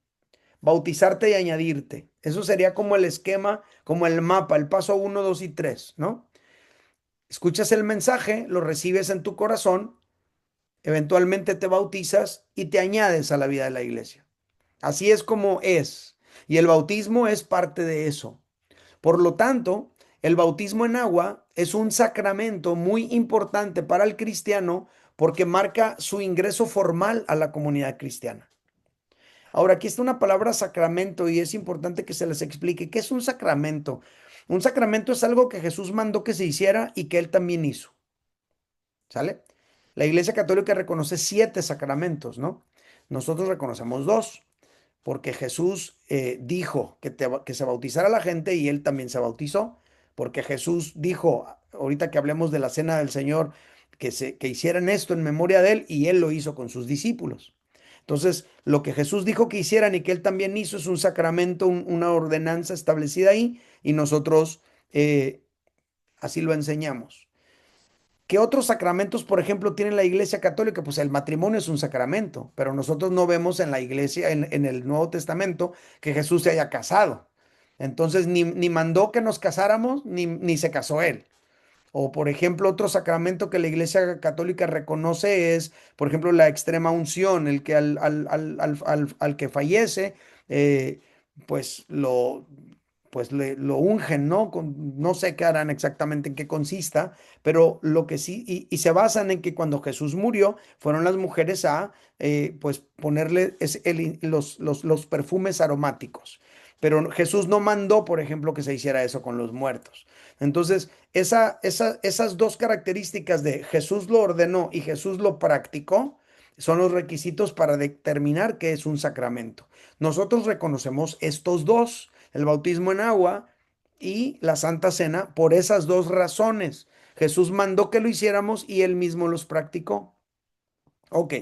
bautizarte y añadirte. Eso sería como el esquema, como el mapa, el paso uno, 2 y 3, ¿no? Escuchas el mensaje, lo recibes en tu corazón, eventualmente te bautizas y te añades a la vida de la iglesia. Así es como es. Y el bautismo es parte de eso. Por lo tanto, el bautismo en agua es un sacramento muy importante para el cristiano porque marca su ingreso formal a la comunidad cristiana. Ahora, aquí está una palabra sacramento y es importante que se les explique qué es un sacramento. Un sacramento es algo que Jesús mandó que se hiciera y que él también hizo. ¿Sale? La Iglesia Católica reconoce 7 sacramentos, ¿no? Nosotros reconocemos 2, porque Jesús dijo que se bautizara la gente y él también se bautizó, porque Jesús dijo, ahorita que hablemos de la cena del Señor, que hicieran esto en memoria de él y él lo hizo con sus discípulos. Entonces, lo que Jesús dijo que hicieran y que él también hizo es un sacramento, una ordenanza establecida ahí y nosotros así lo enseñamos. ¿Qué otros sacramentos, por ejemplo, tiene la Iglesia Católica? Pues el matrimonio es un sacramento, pero nosotros no vemos en la Iglesia, en el Nuevo Testamento, que Jesús se haya casado. Entonces, ni mandó que nos casáramos, ni se casó él. O, por ejemplo, otro sacramento que la Iglesia Católica reconoce es, por ejemplo, la extrema unción, el que al que fallece, eh, pues lo ungen, ¿no? No sé qué harán exactamente en qué consista, pero lo que sí, y se basan en que cuando Jesús murió, fueron las mujeres a, pues, ponerle los perfumes aromáticos. Pero Jesús no mandó, por ejemplo, que se hiciera eso con los muertos. Entonces, esas dos características de Jesús lo ordenó y Jesús lo practicó son los requisitos para determinar qué es un sacramento. Nosotros reconocemos estos dos, el bautismo en agua y la Santa Cena, por esas dos razones. Jesús mandó que lo hiciéramos y él mismo los practicó. Ok,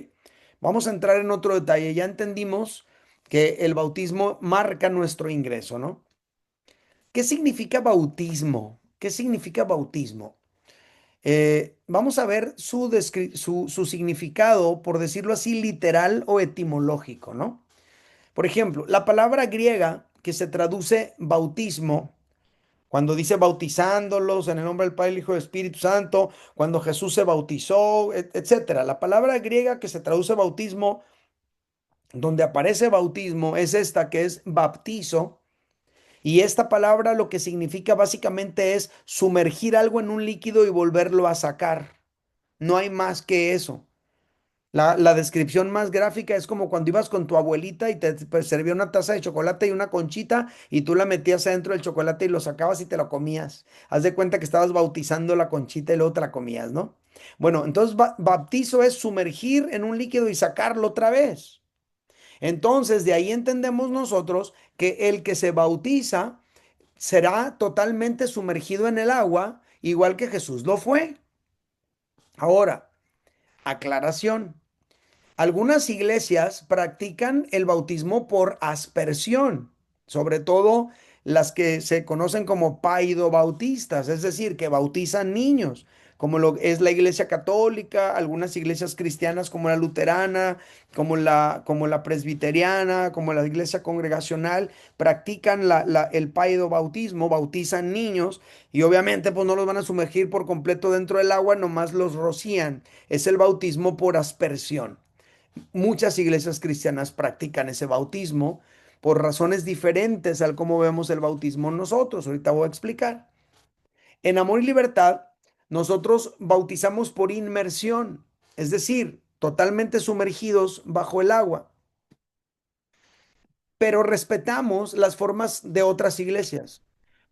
vamos a entrar en otro detalle. Ya entendimos que el bautismo marca nuestro ingreso, ¿no? ¿Qué significa bautismo? ¿Qué significa bautismo? Vamos a ver su significado, por decirlo así, literal o etimológico, ¿no? Por ejemplo, la palabra griega que se traduce bautismo, cuando dice bautizándolos en el nombre del Padre, el Hijo y el Espíritu Santo, cuando Jesús se bautizó, etcétera. La palabra griega que se traduce bautismo, donde aparece bautismo, es esta que es baptizo. Y esta palabra lo que significa básicamente es sumergir algo en un líquido y volverlo a sacar. No hay más que eso. La descripción más gráfica es como cuando ibas con tu abuelita y te pues, servía una taza de chocolate y una conchita y tú la metías adentro del chocolate y lo sacabas y te lo comías. Haz de cuenta que estabas bautizando la conchita y luego te la comías, ¿no? Bueno, entonces bautizo es sumergir en un líquido y sacarlo otra vez. Entonces, de ahí entendemos nosotros que el que se bautiza será totalmente sumergido en el agua, igual que Jesús lo fue. Ahora, aclaración. Algunas iglesias practican el bautismo por aspersión, sobre todo las que se conocen como paidobautistas, es decir, que bautizan niños, como lo es la iglesia católica, algunas iglesias cristianas como la luterana, como la presbiteriana, como la iglesia congregacional, practican el paidobautismo, bautizan niños y obviamente pues no los van a sumergir por completo dentro del agua, nomás los rocían. Es el bautismo por aspersión. Muchas iglesias cristianas practican ese bautismo por razones diferentes al cómo vemos el bautismo nosotros. Ahorita voy a explicar. En Amor y Libertad, nosotros bautizamos por inmersión, es decir, totalmente sumergidos bajo el agua, pero respetamos las formas de otras iglesias.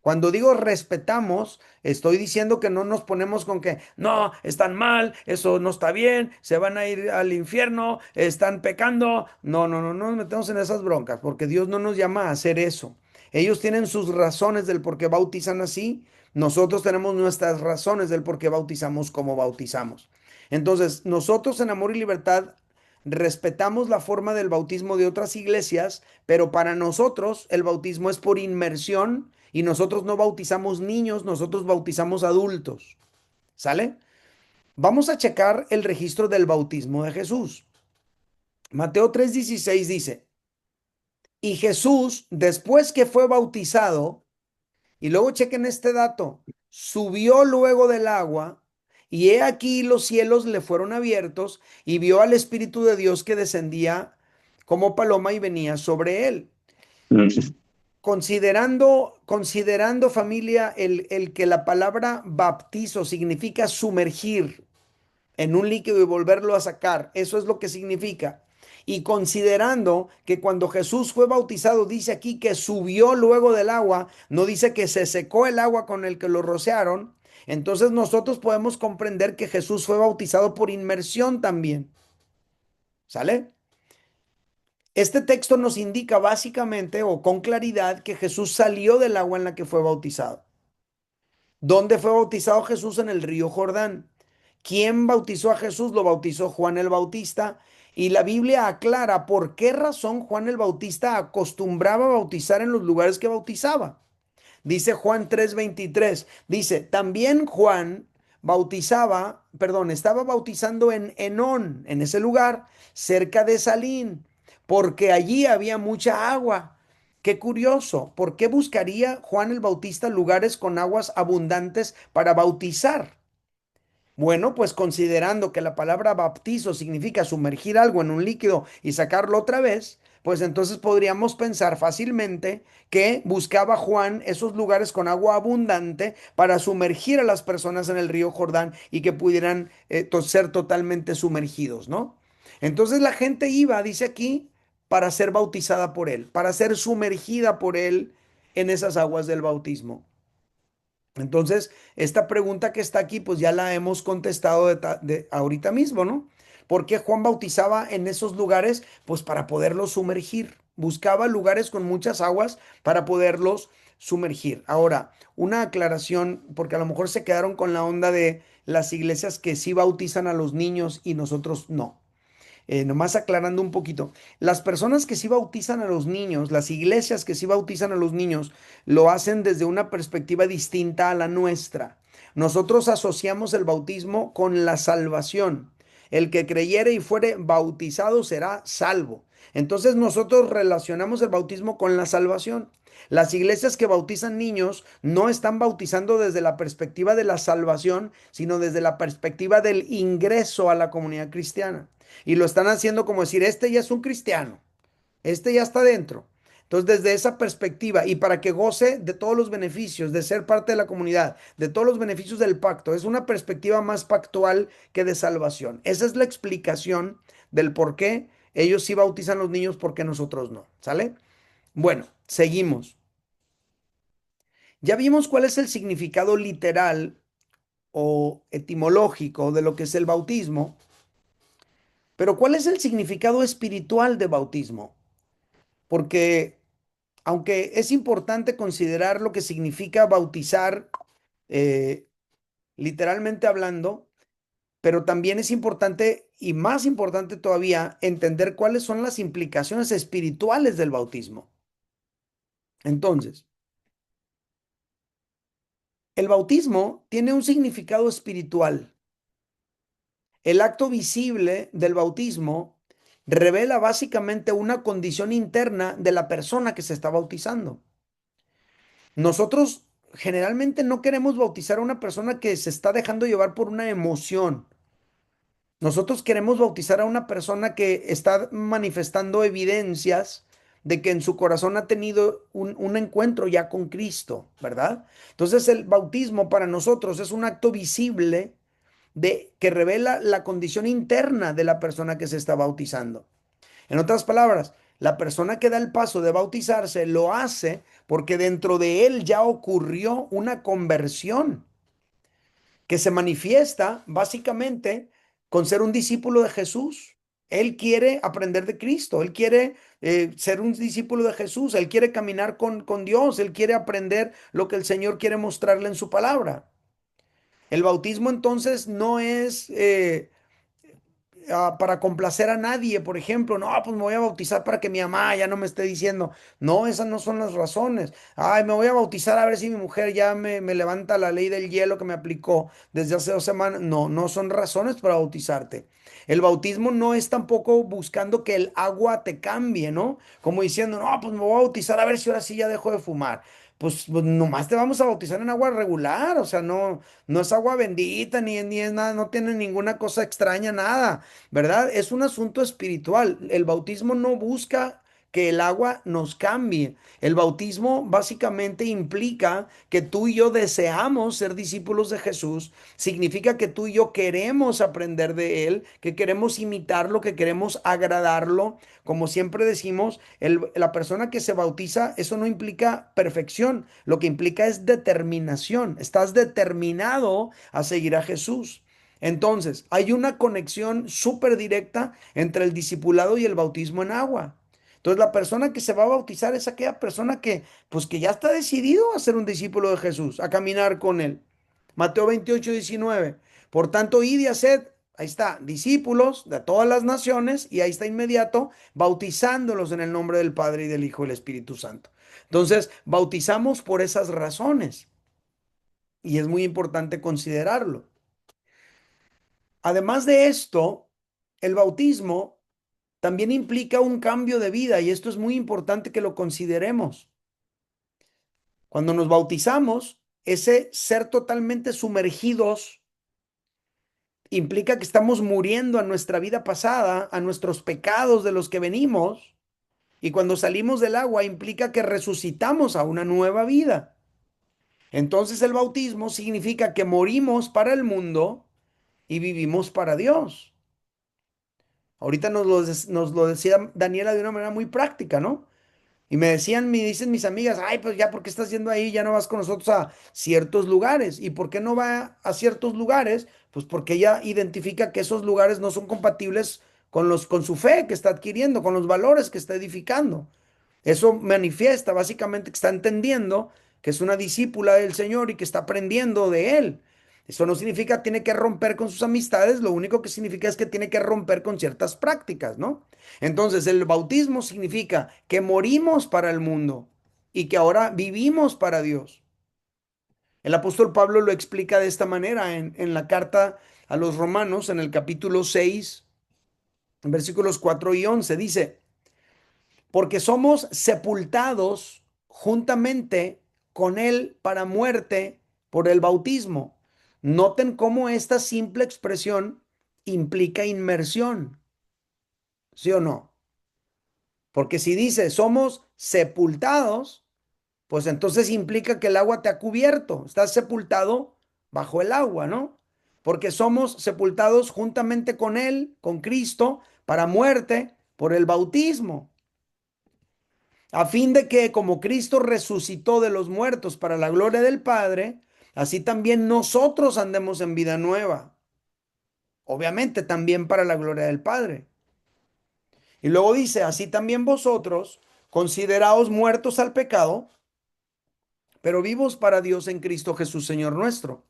Cuando digo respetamos, estoy diciendo que no nos ponemos con que, no, están mal, eso no está bien, se van a ir al infierno, están pecando. No, no, no, no nos metemos en esas broncas, porque Dios no nos llama a hacer eso. Ellos tienen sus razones del por qué bautizan así, nosotros tenemos nuestras razones del por qué bautizamos como bautizamos. Entonces, nosotros en Amor y Libertad respetamos la forma del bautismo de otras iglesias, pero para nosotros el bautismo es por inmersión y nosotros no bautizamos niños, nosotros bautizamos adultos. ¿Sale? Vamos a checar el registro del bautismo de Jesús. Mateo 3:16 dice, y Jesús, después que fue bautizado, y luego chequen este dato, subió luego del agua, y he aquí los cielos le fueron abiertos, y vio al Espíritu de Dios que descendía como paloma y venía sobre él. Considerando familia, el que la palabra bautizo significa sumergir en un líquido y volverlo a sacar, eso es lo que significa. Y considerando que cuando Jesús fue bautizado, dice aquí que subió luego del agua, no dice que se secó el agua con el que lo rociaron, entonces nosotros podemos comprender que Jesús fue bautizado por inmersión también. ¿Sale? Este texto nos indica básicamente o con claridad que Jesús salió del agua en la que fue bautizado. ¿Dónde fue bautizado Jesús? En el río Jordán. ¿Quién bautizó a Jesús? Lo bautizó Juan el Bautista. Y la Biblia aclara por qué razón Juan el Bautista acostumbraba a bautizar en los lugares que bautizaba. Dice Juan 3:23, dice, también Juan estaba bautizando en Enón, en ese lugar, cerca de Salín, porque allí había mucha agua. Qué curioso, ¿por qué buscaría Juan el Bautista lugares con aguas abundantes para bautizar? Bueno, pues considerando que la palabra bautizo significa sumergir algo en un líquido y sacarlo otra vez, pues entonces podríamos pensar fácilmente que buscaba Juan esos lugares con agua abundante para sumergir a las personas en el río Jordán y que pudieran ser totalmente sumergidos, ¿no? Entonces la gente iba, dice aquí, para ser bautizada por él, para ser sumergida por él en esas aguas del bautismo. Entonces, esta pregunta que está aquí, pues ya la hemos contestado de ahorita mismo, ¿no? ¿Por qué Juan bautizaba en esos lugares? Pues para poderlos sumergir. Buscaba lugares con muchas aguas para poderlos sumergir. Ahora, una aclaración, porque a lo mejor se quedaron con la onda de las iglesias que sí bautizan a los niños y nosotros no. Nomás aclarando un poquito, las personas que sí bautizan a los niños, las iglesias que sí bautizan a los niños, lo hacen desde una perspectiva distinta a la nuestra. Nosotros asociamos el bautismo con la salvación. El que creyere y fuere bautizado será salvo. Entonces nosotros relacionamos el bautismo con la salvación. Las iglesias que bautizan niños no están bautizando desde la perspectiva de la salvación, sino desde la perspectiva del ingreso a la comunidad cristiana. Y lo están haciendo como decir, este ya es un cristiano, este ya está dentro. Entonces, desde esa perspectiva y para que goce de todos los beneficios de ser parte de la comunidad, de todos los beneficios del pacto, es una perspectiva más pactual que de salvación. Esa es la explicación del por qué ellos sí bautizan a los niños, porque nosotros no. ¿Sale? Bueno, seguimos. Ya vimos cuál es el significado literal o etimológico de lo que es el bautismo. Pero ¿cuál es el significado espiritual de bautismo? Porque aunque es importante considerar lo que significa bautizar, eh, literalmente hablando, pero también es importante y más importante todavía entender cuáles son las implicaciones espirituales del bautismo. Entonces, el bautismo tiene un significado espiritual. El acto visible del bautismo revela básicamente una condición interna de la persona que se está bautizando. Nosotros generalmente no queremos bautizar a una persona que se está dejando llevar por una emoción. Nosotros queremos bautizar a una persona que está manifestando evidencias de que en su corazón ha tenido un encuentro ya con Cristo, ¿verdad? Entonces el bautismo para nosotros es un acto visible que revela la condición interna de la persona que se está bautizando. En otras palabras, la persona que da el paso de bautizarse lo hace porque dentro de él ya ocurrió una conversión que se manifiesta básicamente con ser un discípulo de Jesús. Él quiere aprender de Cristo, él quiere ser un discípulo de Jesús, él quiere caminar con Dios, él quiere aprender lo que el Señor quiere mostrarle en su palabra. El bautismo entonces no es para complacer a nadie, por ejemplo, no, pues me voy a bautizar para que mi mamá ya no me esté diciendo, no, esas no son las razones, ay, me voy a bautizar a ver si mi mujer ya me levanta la ley del hielo que me aplicó desde hace 2 semanas, no, no son razones para bautizarte. El bautismo no es tampoco buscando que el agua te cambie, ¿no? Como diciendo, no, pues me voy a bautizar a ver si ahora sí ya dejo de fumar. Pues nomás te vamos a bautizar en agua regular, o sea, no, no es agua bendita, ni es nada, no tiene ninguna cosa extraña, nada. ¿Verdad? Es un asunto espiritual. El bautismo no busca que el agua nos cambie. El bautismo básicamente implica que tú y yo deseamos ser discípulos de Jesús. Significa que tú y yo queremos aprender de Él, que queremos imitarlo, que queremos agradarlo. Como siempre decimos, la persona que se bautiza, eso no implica perfección. Lo que implica es determinación. Estás determinado a seguir a Jesús. Entonces, hay una conexión súper directa entre el discipulado y el bautismo en agua. Entonces, la persona que se va a bautizar es aquella persona que, pues, que ya está decidido a ser un discípulo de Jesús, a caminar con él. Mateo 28, 19. Por tanto, id y haced, ahí está, discípulos de todas las naciones, y ahí está inmediato, bautizándolos en el nombre del Padre y del Hijo y del Espíritu Santo. Entonces, bautizamos por esas razones, y es muy importante considerarlo. Además de esto, el bautismo también implica un cambio de vida y esto es muy importante que lo consideremos. Cuando nos bautizamos, ese ser totalmente sumergidos implica que estamos muriendo a nuestra vida pasada, a nuestros pecados de los que venimos, y cuando salimos del agua implica que resucitamos a una nueva vida. Entonces el bautismo significa que morimos para el mundo y vivimos para Dios. Ahorita nos lo decía Daniela de una manera muy práctica, ¿no? Y me dicen mis amigas, ay, pues ya, ¿por qué estás yendo ahí? Ya no vas con nosotros a ciertos lugares. ¿Y por qué no va a ciertos lugares? Pues porque ella identifica que esos lugares no son compatibles con su fe que está adquiriendo, con los valores que está edificando. Eso manifiesta básicamente que está entendiendo que es una discípula del Señor y que está aprendiendo de Él. Eso no significa que tiene que romper con sus amistades, lo único que significa es que tiene que romper con ciertas prácticas, ¿no? Entonces, el bautismo significa que morimos para el mundo y que ahora vivimos para Dios. El apóstol Pablo lo explica de esta manera en la carta a los Romanos, en el capítulo 6, en versículos 4 y 11. Dice, porque somos sepultados juntamente con Él para muerte por el bautismo. Noten cómo esta simple expresión implica inmersión, ¿sí o no? Porque si dice somos sepultados, pues entonces implica que el agua te ha cubierto, estás sepultado bajo el agua, ¿no? Porque somos sepultados juntamente con Él, con Cristo, para muerte por el bautismo, a fin de que como Cristo resucitó de los muertos para la gloria del Padre, así también nosotros andemos en vida nueva, obviamente también para la gloria del Padre. Y luego dice, así también vosotros, consideraos muertos al pecado, pero vivos para Dios en Cristo Jesús, Señor nuestro.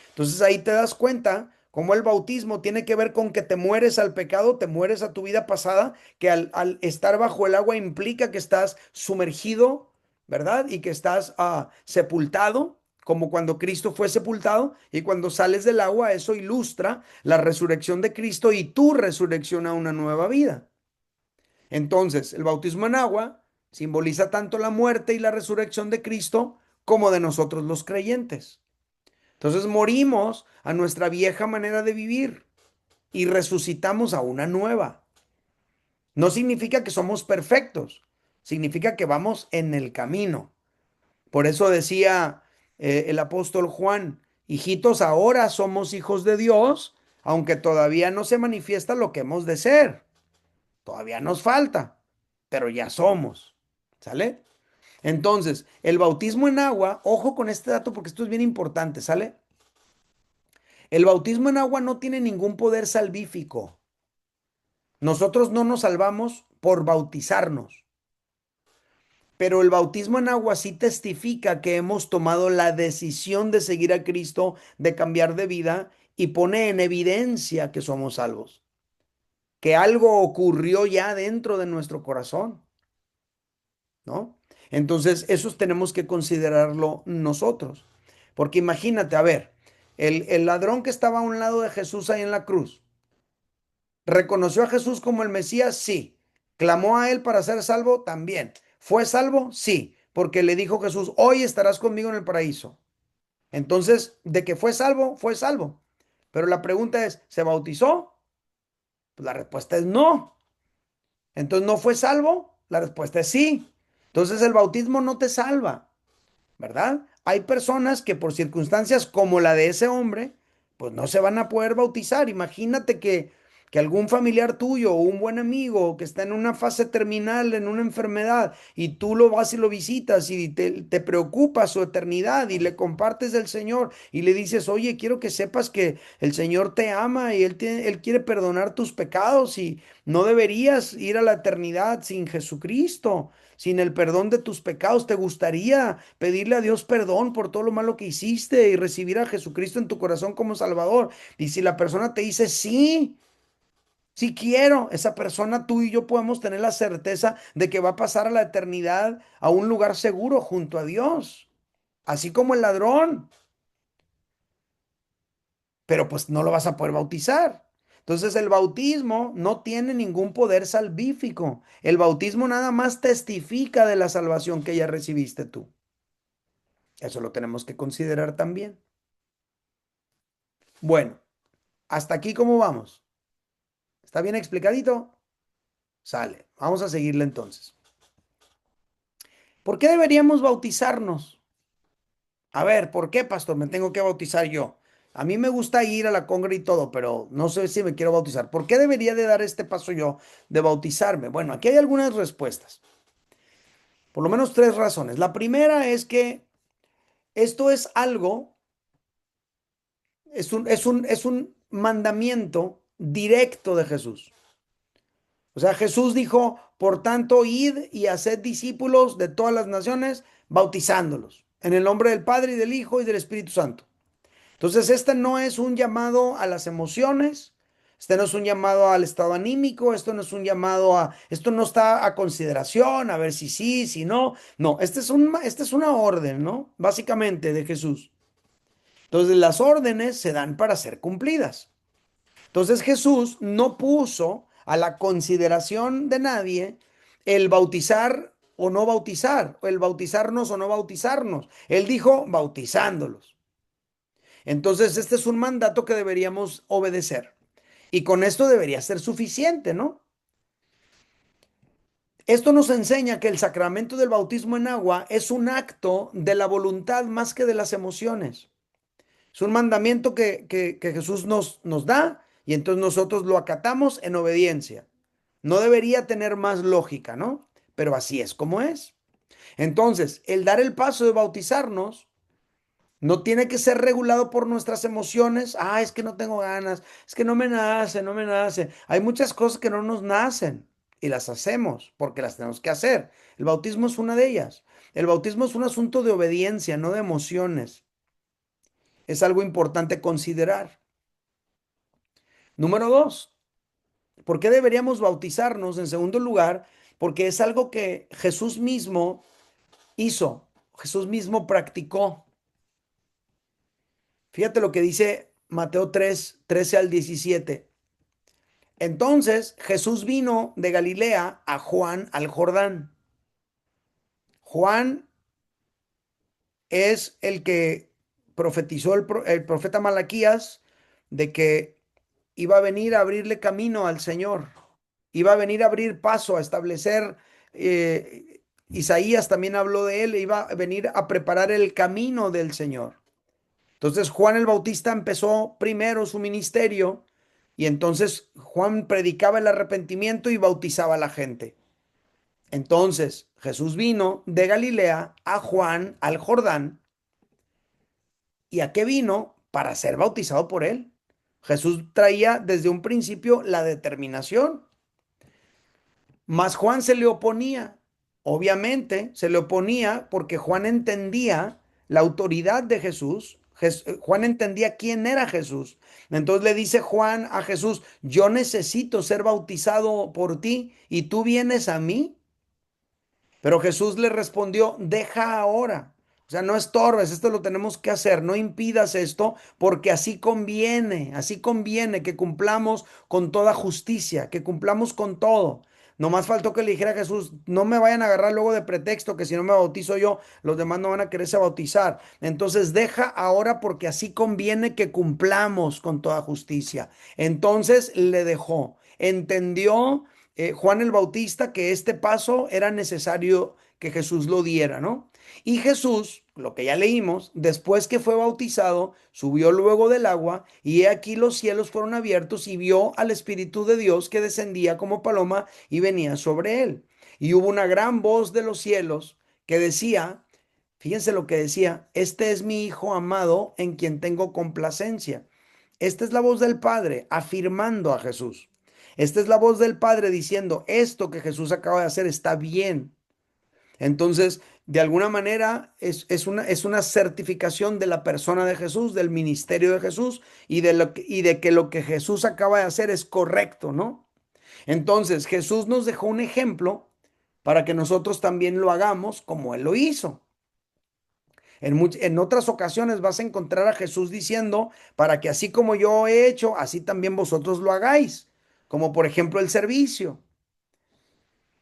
Entonces ahí te das cuenta cómo el bautismo tiene que ver con que te mueres al pecado, te mueres a tu vida pasada, que al estar bajo el agua implica que estás sumergido, ¿verdad? Y que estás sepultado, como cuando Cristo fue sepultado, y cuando sales del agua, eso ilustra la resurrección de Cristo y tu resurrección a una nueva vida. Entonces, el bautismo en agua simboliza tanto la muerte y la resurrección de Cristo como de nosotros los creyentes. Entonces morimos a nuestra vieja manera de vivir y resucitamos a una nueva. No significa que somos perfectos, significa que vamos en el camino. Por eso decía el apóstol Juan, hijitos, ahora somos hijos de Dios, aunque todavía no se manifiesta lo que hemos de ser. Todavía nos falta. pero ya somos, ¿sale? Entonces, el bautismo en agua, ojo con este dato porque esto es bien importante, ¿sale? El bautismo en agua no tiene ningún poder salvífico. Nosotros no nos salvamos por bautizarnos, pero el bautismo en agua sí testifica que hemos tomado la decisión de seguir a Cristo, de cambiar de vida y pone en evidencia que somos salvos, que algo ocurrió ya dentro de nuestro corazón, ¿no? Entonces, eso tenemos que considerarlo nosotros, porque imagínate, a ver, el ladrón que estaba a un lado de Jesús ahí en la cruz, ¿reconoció a Jesús como el Mesías? Sí. ¿Clamó a él para ser salvo? También. ¿Fue salvo? Sí, porque le dijo Jesús, hoy estarás conmigo en el paraíso. Entonces, de que fue salvo, fue salvo. Pero la pregunta es, ¿se bautizó? Pues la respuesta es no. Entonces, ¿no fue salvo? La respuesta es sí. Entonces, el bautismo no te salva, ¿verdad? Hay personas que por circunstancias como la de ese hombre, pues no se van a poder bautizar. Imagínate que algún familiar tuyo o un buen amigo que está en una fase terminal, en una enfermedad, y tú lo vas y lo visitas y te preocupa su eternidad y le compartes del Señor y le dices, oye, quiero que sepas que el Señor te ama y Él quiere perdonar tus pecados y no deberías ir a la eternidad sin Jesucristo, sin el perdón de tus pecados. ¿Te gustaría pedirle a Dios perdón por todo lo malo que hiciste y recibir a Jesucristo en tu corazón como Salvador? Y si la persona te dice sí, sí quiero, esa persona, tú y yo podemos tener la certeza de que va a pasar a la eternidad a un lugar seguro junto a Dios, así como el ladrón, pero pues no lo vas a poder bautizar. Entonces el bautismo no tiene ningún poder salvífico. El bautismo nada más testifica de la salvación que ya recibiste tú. Eso lo tenemos que considerar también. Bueno, hasta aquí cómo vamos. ¿Está bien explicadito? Sale. Vamos a seguirle entonces. ¿Por qué deberíamos bautizarnos? A ver, ¿por qué, pastor? Me tengo que bautizar yo. A mí me gusta ir a la congre y todo, pero no sé si me quiero bautizar. ¿Por qué debería de dar este paso yo de bautizarme? Bueno, aquí hay algunas respuestas. Por lo menos tres razones. La primera es que esto es algo, es un mandamiento directo de Jesús. O sea, Jesús dijo, por tanto, id y haced discípulos de todas las naciones, bautizándolos en el nombre del Padre y del Hijo y del Espíritu Santo. Entonces, este no es un llamado a las emociones, este no es un llamado al estado anímico, esto no es un llamado esto no está a consideración, a ver si sí, si no. No, esta es una orden, ¿no? Básicamente de Jesús. Entonces, las órdenes se dan para ser cumplidas. Entonces Jesús no puso a la consideración de nadie el bautizar o no bautizar, o el bautizarnos o no bautizarnos. Él dijo bautizándolos. Entonces este es un mandato que deberíamos obedecer. Y con esto debería ser suficiente, ¿no? Esto nos enseña que el sacramento del bautismo en agua es un acto de la voluntad más que de las emociones. Es un mandamiento que Jesús nos da y entonces nosotros lo acatamos en obediencia. No debería tener más lógica, ¿no? Pero así es como es. Entonces, el dar el paso de bautizarnos no tiene que ser regulado por nuestras emociones. Ah, es que no tengo ganas, es que no me nace, no me nace. Hay muchas cosas que no nos nacen y las hacemos porque las tenemos que hacer. El bautismo es una de ellas. El bautismo es un asunto de obediencia, no de emociones. Es algo importante considerar. Número dos, ¿por qué deberíamos bautizarnos? En segundo lugar, porque es algo que Jesús mismo hizo, Jesús mismo practicó. Fíjate lo que dice Mateo 3, 13 al 17. Entonces Jesús vino de Galilea a Juan al Jordán. Juan es el que profetizó el profeta Malaquías de que iba a venir a abrirle camino al Señor, iba a venir a abrir paso, a establecer, Isaías también habló de él, iba a venir a preparar el camino del Señor. Entonces Juan el Bautista empezó primero su ministerio y entonces Juan predicaba el arrepentimiento y bautizaba a la gente. Entonces Jesús vino de Galilea a Juan al Jordán. ¿Y a qué vino? Para ser bautizado por él. Jesús traía desde un principio la determinación, mas Juan se le oponía. Obviamente se le oponía porque Juan entendía la autoridad de Jesús. Juan entendía quién era Jesús. Entonces le dice Juan a Jesús, yo necesito ser bautizado por ti y tú vienes a mí. Pero Jesús le respondió, deja ahora. O sea, no estorbes, esto lo tenemos que hacer, no impidas esto, porque así conviene que cumplamos con toda justicia, que cumplamos con todo. Nomás faltó que le dijera a Jesús, no me vayan a agarrar luego de pretexto que si no me bautizo yo, los demás no van a quererse bautizar. Entonces deja ahora porque así conviene que cumplamos con toda justicia. Entonces le dejó, entendió Juan el Bautista que este paso era necesario que Jesús lo diera, ¿no? Y Jesús, lo que ya leímos, después que fue bautizado, subió luego del agua y he aquí los cielos fueron abiertos y vio al Espíritu de Dios que descendía como paloma y venía sobre él. Y hubo una gran voz de los cielos que decía, fíjense lo que decía, este es mi Hijo amado en quien tengo complacencia. Esta es la voz del Padre afirmando a Jesús. Esta es la voz del Padre diciendo, esto que Jesús acaba de hacer está bien. Entonces, de alguna manera, es una certificación de la persona de Jesús, del ministerio de Jesús y de que lo que Jesús acaba de hacer es correcto, ¿no? Entonces, Jesús nos dejó un ejemplo para que nosotros también lo hagamos como Él lo hizo. En otras ocasiones vas a encontrar a Jesús diciendo, para que así como yo he hecho, así también vosotros lo hagáis, como por ejemplo el servicio.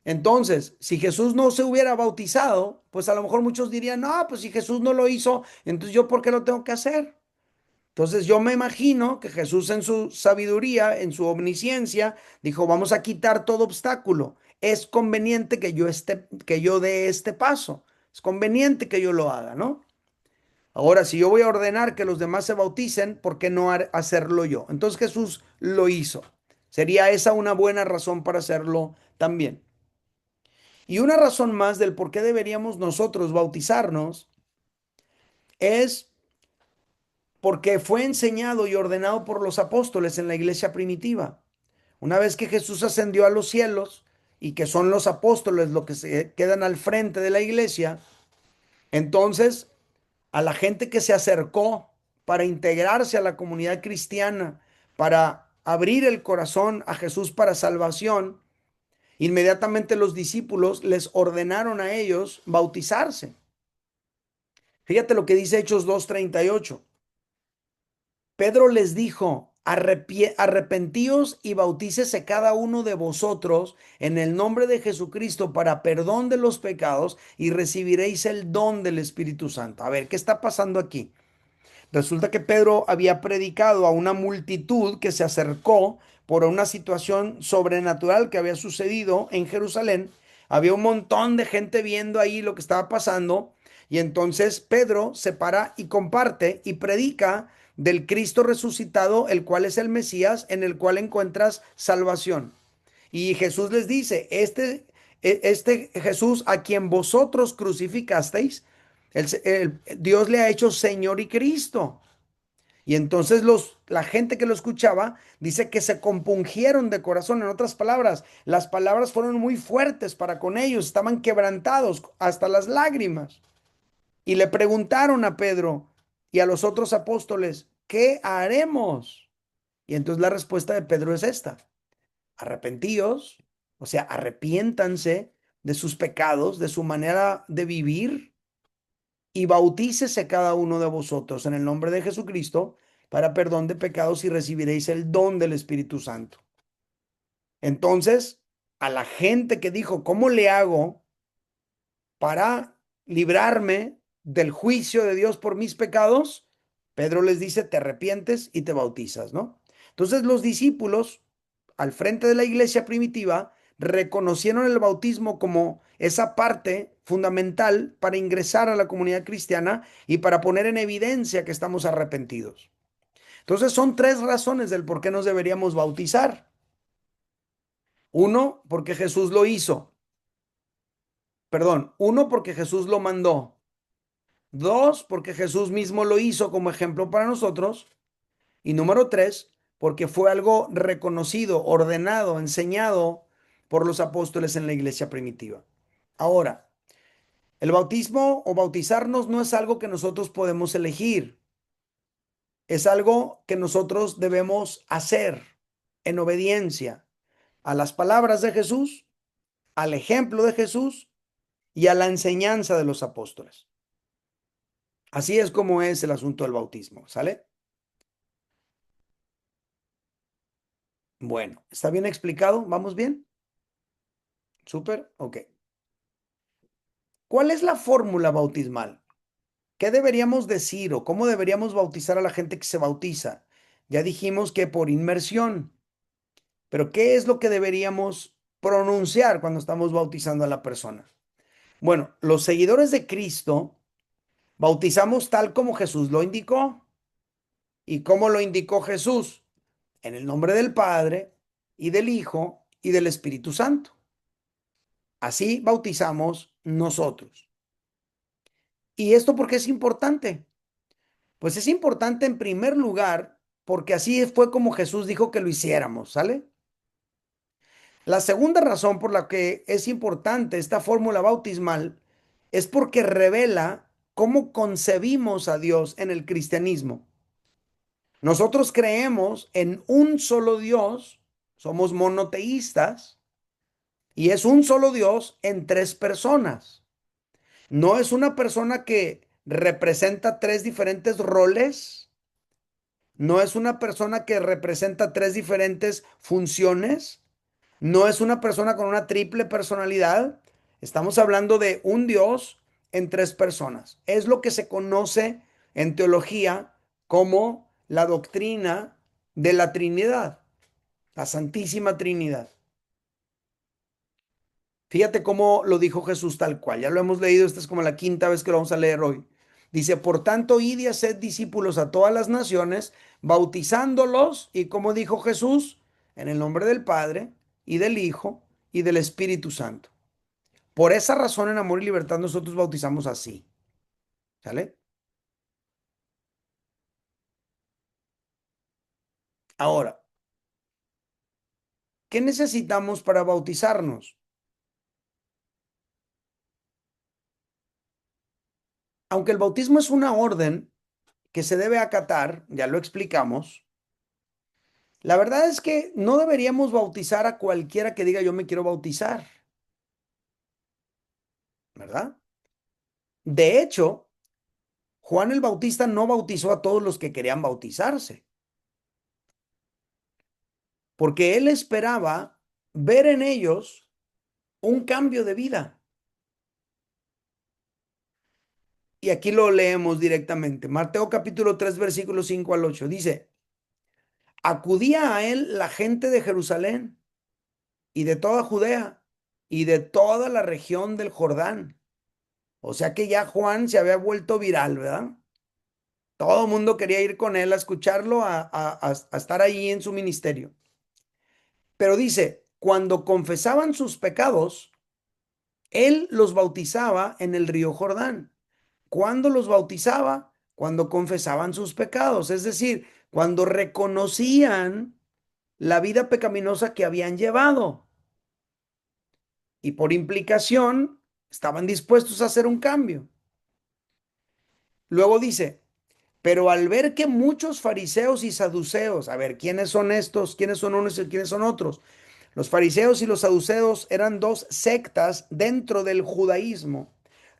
Entonces, si Jesús no se hubiera bautizado, pues a lo mejor muchos dirían, no, pues si Jesús no lo hizo, entonces yo ¿por qué lo tengo que hacer? Entonces yo me imagino que Jesús en su sabiduría, en su omnisciencia, dijo, vamos a quitar todo obstáculo. Es conveniente que yo dé este paso. Es conveniente que yo lo haga, ¿no? Ahora, si yo voy a ordenar que los demás se bauticen, ¿por qué no hacerlo yo? Entonces Jesús lo hizo. Sería esa una buena razón para hacerlo también. Y una razón más del por qué deberíamos nosotros bautizarnos es porque fue enseñado y ordenado por los apóstoles en la iglesia primitiva. Una vez que Jesús ascendió a los cielos y que son los apóstoles los que se quedan al frente de la iglesia, entonces a la gente que se acercó para integrarse a la comunidad cristiana, para abrir el corazón a Jesús para salvación, inmediatamente los discípulos les ordenaron a ellos bautizarse. Fíjate lo que dice Hechos 2:38. Pedro les dijo, arrepentíos y bautícese cada uno de vosotros en el nombre de Jesucristo para perdón de los pecados y recibiréis el don del Espíritu Santo. A ver, ¿qué está pasando aquí? Resulta que Pedro había predicado a una multitud que se acercó por una situación sobrenatural que había sucedido en Jerusalén. Había un montón de gente viendo ahí lo que estaba pasando y entonces Pedro se para y comparte y predica del Cristo resucitado, el cual es el Mesías, en el cual encuentras salvación. Y Jesús les dice, este Jesús a quien vosotros crucificasteis, Dios le ha hecho Señor y Cristo. Y entonces la gente que lo escuchaba dice que se compungieron de corazón. En otras palabras, las palabras fueron muy fuertes para con ellos, estaban quebrantados hasta las lágrimas. Y le preguntaron a Pedro y a los otros apóstoles, ¿qué haremos? Y entonces la respuesta de Pedro es esta: arrepentíos, o sea, arrepiéntanse de sus pecados, de su manera de vivir y bautícese cada uno de vosotros en el nombre de Jesucristo para perdón de pecados y recibiréis el don del Espíritu Santo. Entonces, a la gente que dijo, ¿cómo le hago para librarme del juicio de Dios por mis pecados? Pedro les dice, te arrepientes y te bautizas, ¿no? Entonces los discípulos, al frente de la iglesia primitiva, reconocieron el bautismo como esa parte fundamental para ingresar a la comunidad cristiana y para poner en evidencia que estamos arrepentidos. Entonces son tres razones del por qué nos deberíamos bautizar. Uno, porque Jesús lo hizo. Perdón, uno, porque Jesús lo mandó. Dos, porque Jesús mismo lo hizo como ejemplo para nosotros. Y número tres, porque fue algo reconocido, ordenado, enseñado por los apóstoles en la iglesia primitiva. Ahora, el bautismo o bautizarnos no es algo que nosotros podemos elegir. Es algo que nosotros debemos hacer en obediencia a las palabras de Jesús, al ejemplo de Jesús y a la enseñanza de los apóstoles. Así es como es el asunto del bautismo, ¿sale? Bueno, ¿está bien explicado? ¿Vamos bien? Súper, ok. ¿Cuál es la fórmula bautismal? ¿Qué deberíamos decir o cómo deberíamos bautizar a la gente que se bautiza? Ya dijimos que por inmersión, pero ¿qué es lo que deberíamos pronunciar cuando estamos bautizando a la persona? Bueno, los seguidores de Cristo bautizamos tal como Jesús lo indicó. ¿Y cómo lo indicó Jesús? En el nombre del Padre y del Hijo y del Espíritu Santo. Así bautizamos nosotros. ¿Y esto por qué es importante? Pues es importante en primer lugar porque así fue como Jesús dijo que lo hiciéramos, ¿sale? La segunda razón por la que es importante esta fórmula bautismal es porque revela cómo concebimos a Dios en el cristianismo. Nosotros creemos en un solo Dios, somos monoteístas, y es un solo Dios en tres personas. No es una persona que representa tres diferentes roles, no es una persona que representa tres diferentes funciones, no es una persona con una triple personalidad. Estamos hablando de un Dios en tres personas. Es lo que se conoce en teología como la doctrina de la Trinidad, la Santísima Trinidad. Fíjate cómo lo dijo Jesús tal cual. Ya lo hemos leído, esta es como la quinta vez que lo vamos a leer hoy. Dice, por tanto, id y haced discípulos a todas las naciones, bautizándolos, y como dijo Jesús, en el nombre del Padre, y del Hijo, y del Espíritu Santo. Por esa razón, en Amor y Libertad, nosotros bautizamos así. ¿Sale? Ahora, ¿qué necesitamos para bautizarnos? Aunque el bautismo es una orden que se debe acatar, ya lo explicamos, la verdad es que no deberíamos bautizar a cualquiera que diga yo me quiero bautizar, ¿verdad? De hecho, Juan el Bautista no bautizó a todos los que querían bautizarse, porque él esperaba ver en ellos un cambio de vida. Y aquí lo leemos directamente. Mateo capítulo 3, versículos 5 al 8. Dice, acudía a él la gente de Jerusalén y de toda Judea y de toda la región del Jordán. O sea que ya Juan se había vuelto viral, ¿verdad? Todo el mundo quería ir con él a escucharlo, a estar ahí en su ministerio. Pero dice, cuando confesaban sus pecados, él los bautizaba en el río Jordán. ¿Cuándo los bautizaba? Cuando confesaban sus pecados, es decir, cuando reconocían la vida pecaminosa que habían llevado. Y por implicación, estaban dispuestos a hacer un cambio. Luego dice, pero al ver que muchos fariseos y saduceos, a ver, ¿quiénes son estos? ¿Quiénes son unos y quiénes son otros? Los fariseos y los saduceos eran dos sectas dentro del judaísmo.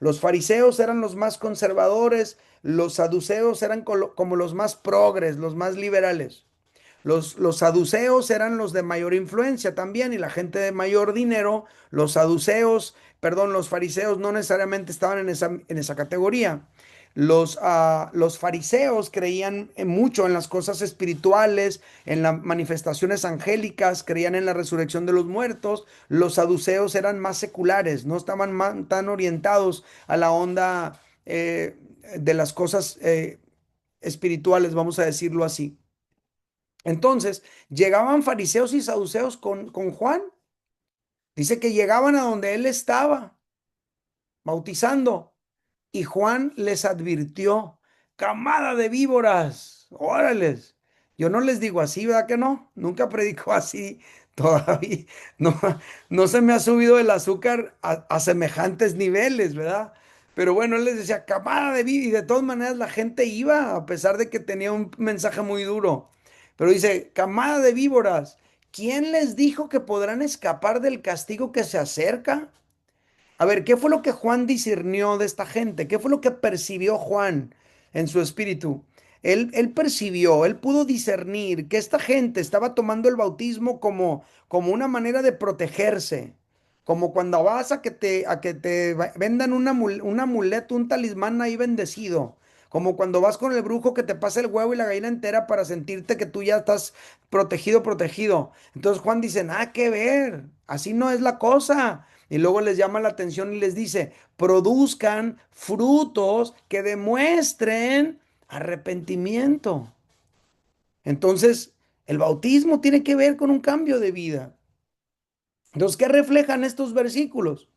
Los fariseos eran los más conservadores, los saduceos eran como los más progres, los más liberales. Los saduceos eran los de mayor influencia también y la gente de mayor dinero. Los saduceos, perdón, los fariseos no necesariamente estaban en esa categoría. Los fariseos creían mucho en las cosas espirituales, en las manifestaciones angélicas, creían en la resurrección de los muertos. Los saduceos eran más seculares, no estaban tan orientados a la onda de las cosas espirituales, vamos a decirlo así. Entonces, llegaban fariseos y saduceos con Juan. Dice que llegaban a donde él estaba bautizando. Y Juan les advirtió, camada de víboras, órales. Yo no les digo así, ¿verdad que no? Nunca predico así todavía. No, no se me ha subido el azúcar a semejantes niveles, ¿verdad? Pero bueno, él les decía, camada de víboras, y de todas maneras la gente iba, a pesar de que tenía un mensaje muy duro. Pero dice, camada de víboras, ¿quién les dijo que podrán escapar del castigo que se acerca? A ver, ¿qué fue lo que Juan discernió de esta gente? ¿Qué fue lo que percibió Juan en su espíritu? Él percibió, él pudo discernir que esta gente estaba tomando el bautismo como una manera de protegerse, como cuando vas a que te vendan un amuleto, un talismán ahí bendecido, como cuando vas con el brujo que te pasa el huevo y la gallina entera para sentirte que tú ya estás protegido, protegido. Entonces Juan dice, nada que ver, así no es la cosa. Y luego les llama la atención y les dice, produzcan frutos que demuestren arrepentimiento. Entonces, el bautismo tiene que ver con un cambio de vida. Entonces, ¿qué reflejan estos versículos?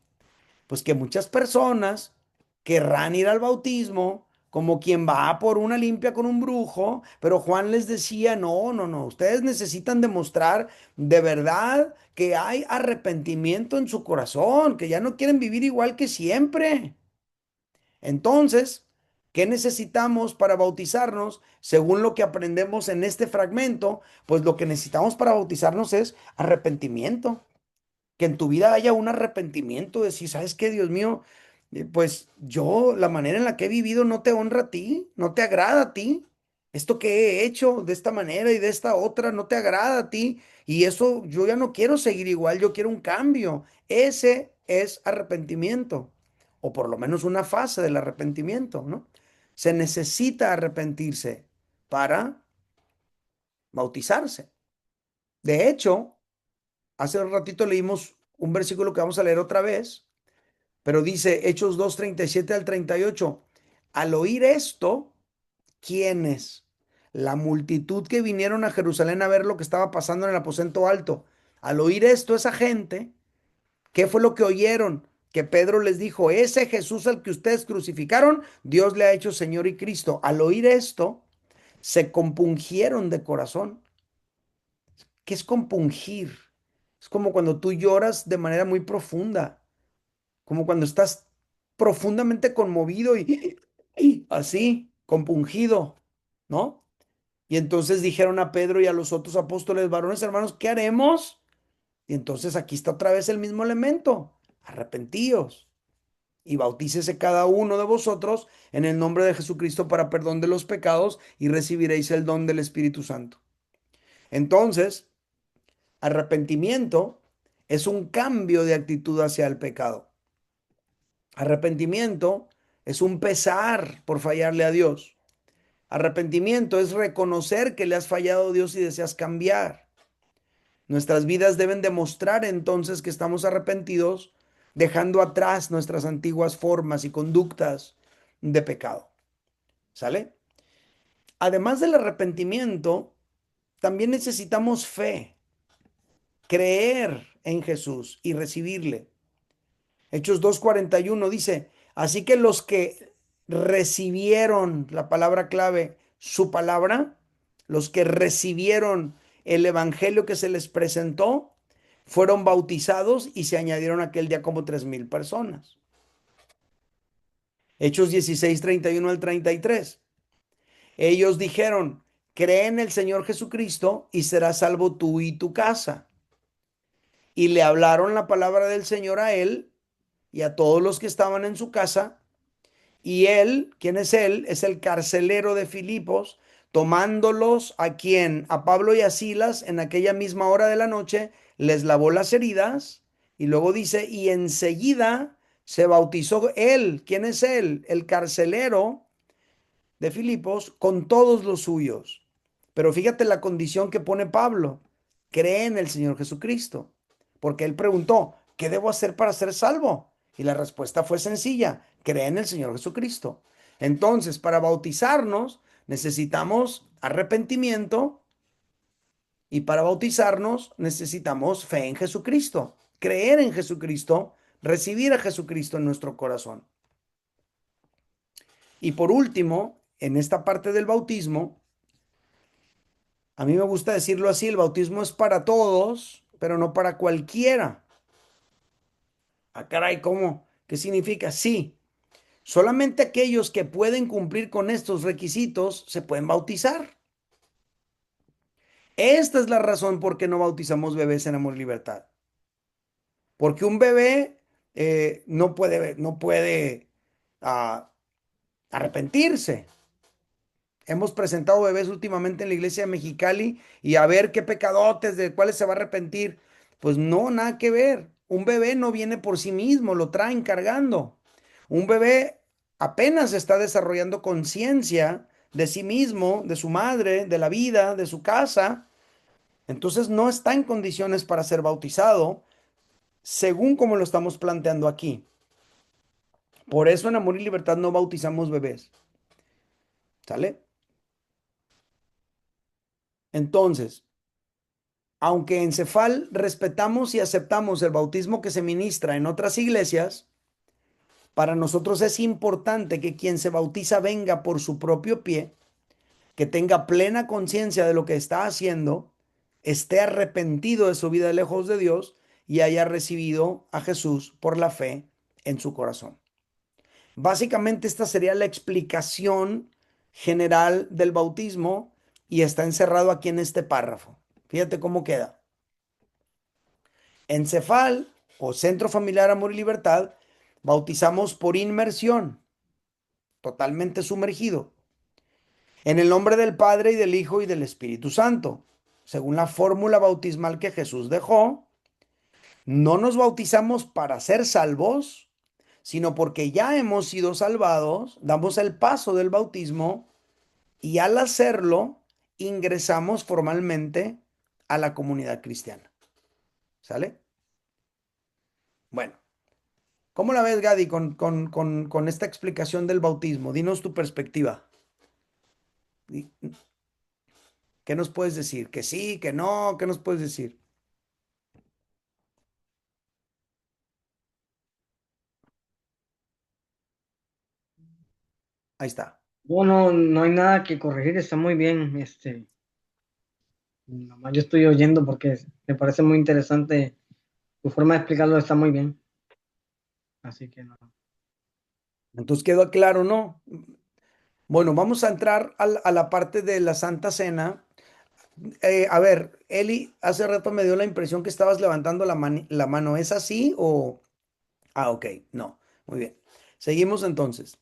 Pues que muchas personas querrán ir al bautismo como quien va por una limpia con un brujo, pero Juan les decía, no, no, no, ustedes necesitan demostrar de verdad que hay arrepentimiento en su corazón, que ya no quieren vivir igual que siempre. Entonces, ¿qué necesitamos para bautizarnos? Según lo que aprendemos en este fragmento, pues lo que necesitamos para bautizarnos es arrepentimiento, que en tu vida haya un arrepentimiento, de decir, ¿sabes qué, Dios mío? Pues yo, la manera en la que he vivido no te honra a ti, no te agrada a ti. Esto que he hecho de esta manera y de esta otra no te agrada a ti. Y eso yo ya no quiero seguir igual, yo quiero un cambio. Ese es arrepentimiento, o por lo menos una fase del arrepentimiento, ¿no? Se necesita arrepentirse para bautizarse. De hecho, hace un ratito leímos un versículo que vamos a leer otra vez, pero dice Hechos 2:37 al 38. Al oír esto, ¿quiénes? La multitud que vinieron a Jerusalén a ver lo que estaba pasando en el aposento alto. Al oír esto, esa gente, ¿qué fue lo que oyeron? Que Pedro les dijo, ese Jesús al que ustedes crucificaron, Dios le ha hecho Señor y Cristo. Al oír esto, se compungieron de corazón. ¿Qué es compungir? Es como cuando tú lloras de manera muy profunda, como cuando estás profundamente conmovido y así, compungido, ¿no? Y entonces dijeron a Pedro y a los otros apóstoles, varones hermanos, ¿qué haremos? Y entonces aquí está otra vez el mismo elemento, arrepentíos y bautícese cada uno de vosotros en el nombre de Jesucristo para perdón de los pecados y recibiréis el don del Espíritu Santo. Entonces, arrepentimiento es un cambio de actitud hacia el pecado. Arrepentimiento es un pesar por fallarle a Dios. Arrepentimiento es reconocer que le has fallado a Dios y deseas cambiar. Nuestras vidas deben demostrar entonces que estamos arrepentidos, dejando atrás nuestras antiguas formas y conductas de pecado. ¿Sale? Además del arrepentimiento, también necesitamos fe, creer en Jesús y recibirle. Hechos 2:41 dice, así que los que recibieron la palabra clave, su palabra, los que recibieron el evangelio que se les presentó, fueron bautizados y se añadieron aquel día como 3,000 personas. Hechos 16:31 al 33. Ellos dijeron, cree en el Señor Jesucristo y serás salvo tú y tu casa. Y le hablaron la palabra del Señor a él y a todos los que estaban en su casa. Y él, ¿quién es él? Es el carcelero de Filipos, tomándolos a quien, a Pablo y a Silas, en aquella misma hora de la noche, les lavó las heridas. Y luego dice, y enseguida se bautizó él. ¿Quién es él? El carcelero de Filipos, con todos los suyos. Pero fíjate la condición que pone Pablo: cree en el Señor Jesucristo. Porque él preguntó, ¿qué debo hacer para ser salvo? Y la respuesta fue sencilla: cree en el Señor Jesucristo. Entonces, para bautizarnos necesitamos arrepentimiento, y para bautizarnos necesitamos fe en Jesucristo, creer en Jesucristo recibir a Jesucristo en nuestro corazón. Y por último, en esta parte del bautismo, a mí me gusta decirlo así, el bautismo es para todos, pero no para cualquiera. Ah, caray, ¿cómo? ¿Qué significa? Sí, solamente aquellos que pueden cumplir con estos requisitos se pueden bautizar. Esta es la razón por qué no bautizamos bebés en Amor y Libertad. Porque un bebé no puede arrepentirse. Hemos presentado bebés últimamente en la iglesia de Mexicali y a ver qué pecadotes de cuáles se va a arrepentir. Pues no, nada que ver. Un bebé no viene por sí mismo, lo traen cargando. Un bebé apenas está desarrollando conciencia de sí mismo, de su madre, de la vida, de su casa. Entonces no está en condiciones para ser bautizado, según como lo estamos planteando aquí. Por eso en Amor y Libertad no bautizamos bebés. ¿Sale? Entonces, aunque en Cefal respetamos y aceptamos el bautismo que se ministra en otras iglesias, para nosotros es importante que quien se bautiza venga por su propio pie, que tenga plena conciencia de lo que está haciendo, esté arrepentido de su vida lejos de Dios y haya recibido a Jesús por la fe en su corazón. Básicamente esta sería la explicación general del bautismo y está encerrado aquí en este párrafo. Fíjate cómo queda. En Cefal o Centro Familiar Amor y Libertad, bautizamos por inmersión, totalmente sumergido, en el nombre del Padre y del Hijo y del Espíritu Santo, según la fórmula bautismal que Jesús dejó. No nos bautizamos para ser salvos, sino porque ya hemos sido salvados, damos el paso del bautismo y al hacerlo ingresamos formalmente a la comunidad cristiana. ¿Sale? Bueno, ¿cómo la ves, Gadi, con esta explicación del bautismo? Dinos tu perspectiva. ¿Qué nos puedes decir? ¿Que sí, que no? ¿Qué nos puedes decir? Ahí está. Bueno, no hay nada que corregir, está muy bien. Nomás yo estoy oyendo porque me parece muy interesante. Tu forma de explicarlo está muy bien. Así que no. Entonces quedó claro, ¿no? Bueno, vamos a entrar a la parte de la Santa Cena. A ver, Eli, hace rato me dio la impresión que estabas levantando la mano. ¿Es así o...? Ah, ok, no. Muy bien. Seguimos entonces.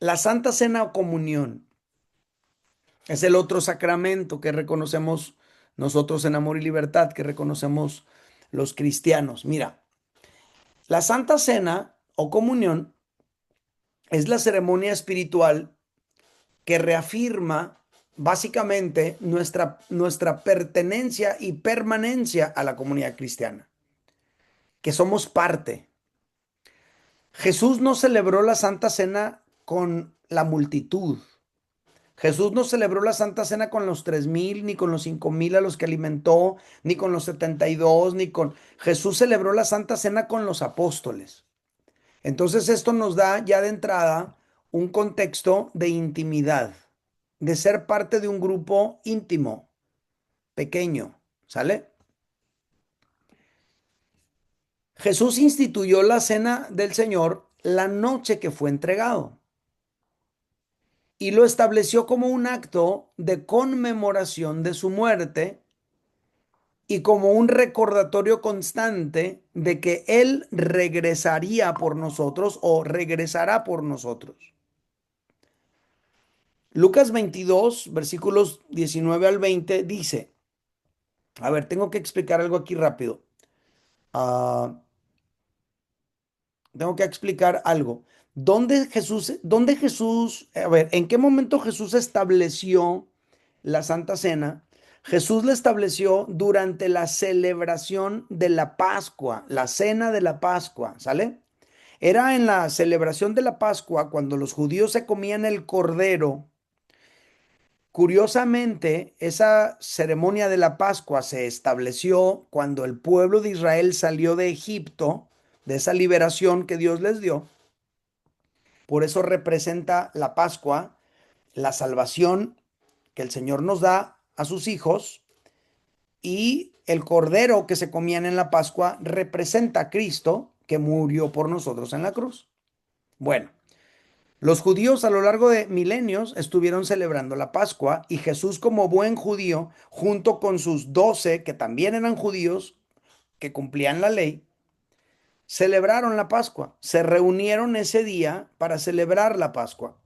La Santa Cena o comunión es el otro sacramento que reconocemos nosotros en Amor y Libertad, que reconocemos los cristianos. Mira, la Santa Cena o comunión es la ceremonia espiritual que reafirma básicamente nuestra pertenencia y permanencia a la comunidad cristiana, que somos parte. Jesús no celebró la Santa Cena con la multitud. Jesús no celebró la Santa Cena con los 3,000, ni con los 5,000 a los que alimentó, ni con los 72, ni con... Jesús celebró la Santa Cena con los apóstoles. Entonces esto nos da ya de entrada un contexto de intimidad, de ser parte de un grupo íntimo, pequeño, ¿sale? Jesús instituyó la cena del Señor la noche que fue entregado y lo estableció como un acto de conmemoración de su muerte y como un recordatorio constante de que Él regresaría por nosotros o regresará por nosotros. Lucas 22, versículos 19 al 20 dice, a ver, tengo que explicar algo aquí rápido. Tengo que explicar algo. A ver, ¿en qué momento Jesús estableció la Santa Cena? Jesús la estableció durante la celebración de la Pascua, la cena de la Pascua, ¿sale? Era en la celebración de la Pascua cuando los judíos se comían el cordero. Curiosamente, esa ceremonia de la Pascua se estableció cuando el pueblo de Israel salió de Egipto de esa liberación que Dios les dio. Por eso representa la Pascua, la salvación que el Señor nos da a sus hijos, y el cordero que se comían en la Pascua representa a Cristo que murió por nosotros en la cruz. Bueno, los judíos a lo largo de milenios estuvieron celebrando la Pascua, y Jesús, como buen judío, junto con sus 12 que también eran judíos, que cumplían la ley, celebraron la Pascua. Se reunieron ese día para celebrar la Pascua.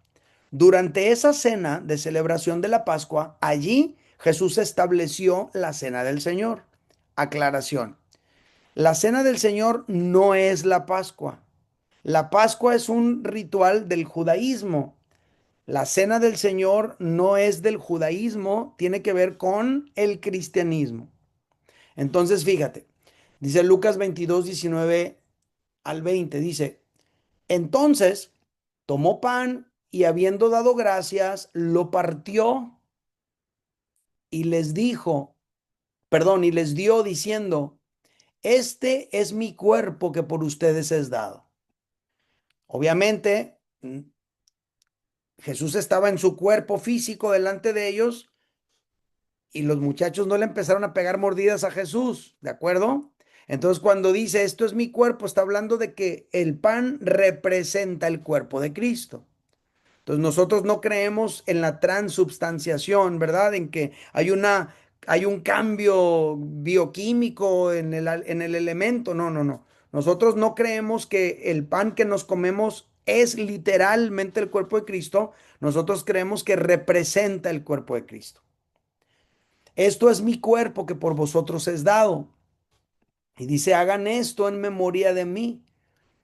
Durante esa cena de celebración de la Pascua, allí Jesús estableció la cena del Señor. Aclaración: la cena del Señor no es la Pascua. La Pascua es un ritual del judaísmo. La cena del Señor no es del judaísmo, tiene que ver con el cristianismo. Entonces, fíjate, dice Lucas 22, 19 al 20, dice: entonces tomó pan y, habiendo dado gracias, lo partió y les dijo, perdón, y les dio diciendo: este es mi cuerpo que por ustedes es dado. Obviamente, Jesús estaba en su cuerpo físico delante de ellos, y los muchachos no le empezaron a pegar mordidas a Jesús, ¿de acuerdo? Entonces, cuando dice esto es mi cuerpo, está hablando de que el pan representa el cuerpo de Cristo. Entonces, nosotros no creemos en la transubstanciación, ¿verdad? En que hay un cambio bioquímico en el elemento. No, no, no. Nosotros no creemos que el pan que nos comemos es literalmente el cuerpo de Cristo. Nosotros creemos que representa el cuerpo de Cristo. Esto es mi cuerpo que por vosotros es dado. Y dice: hagan esto en memoria de mí.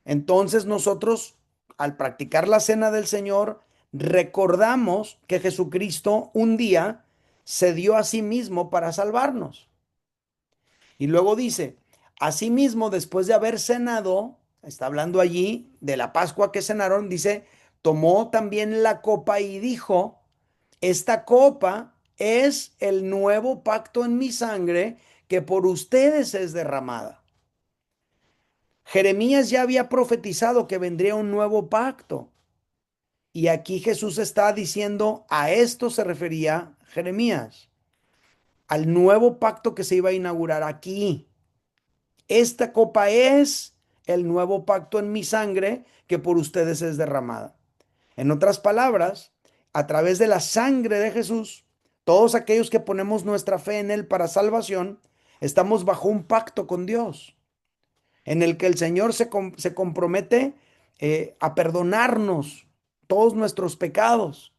Entonces nosotros, al practicar la cena del Señor, recordamos que Jesucristo un día se dio a sí mismo para salvarnos. Y luego dice: asimismo, después de haber cenado, está hablando allí de la Pascua que cenaron, dice: tomó también la copa y dijo: esta copa es el nuevo pacto en mi sangre, que por ustedes es derramada. Jeremías ya había profetizado que vendría un nuevo pacto. Y aquí Jesús está diciendo: a esto se refería Jeremías, al nuevo pacto que se iba a inaugurar aquí. Esta copa es el nuevo pacto en mi sangre, que por ustedes es derramada. En otras palabras, a través de la sangre de Jesús, todos aquellos que ponemos nuestra fe en Él para salvación, estamos bajo un pacto con Dios, en el que el Señor se compromete a perdonarnos todos nuestros pecados.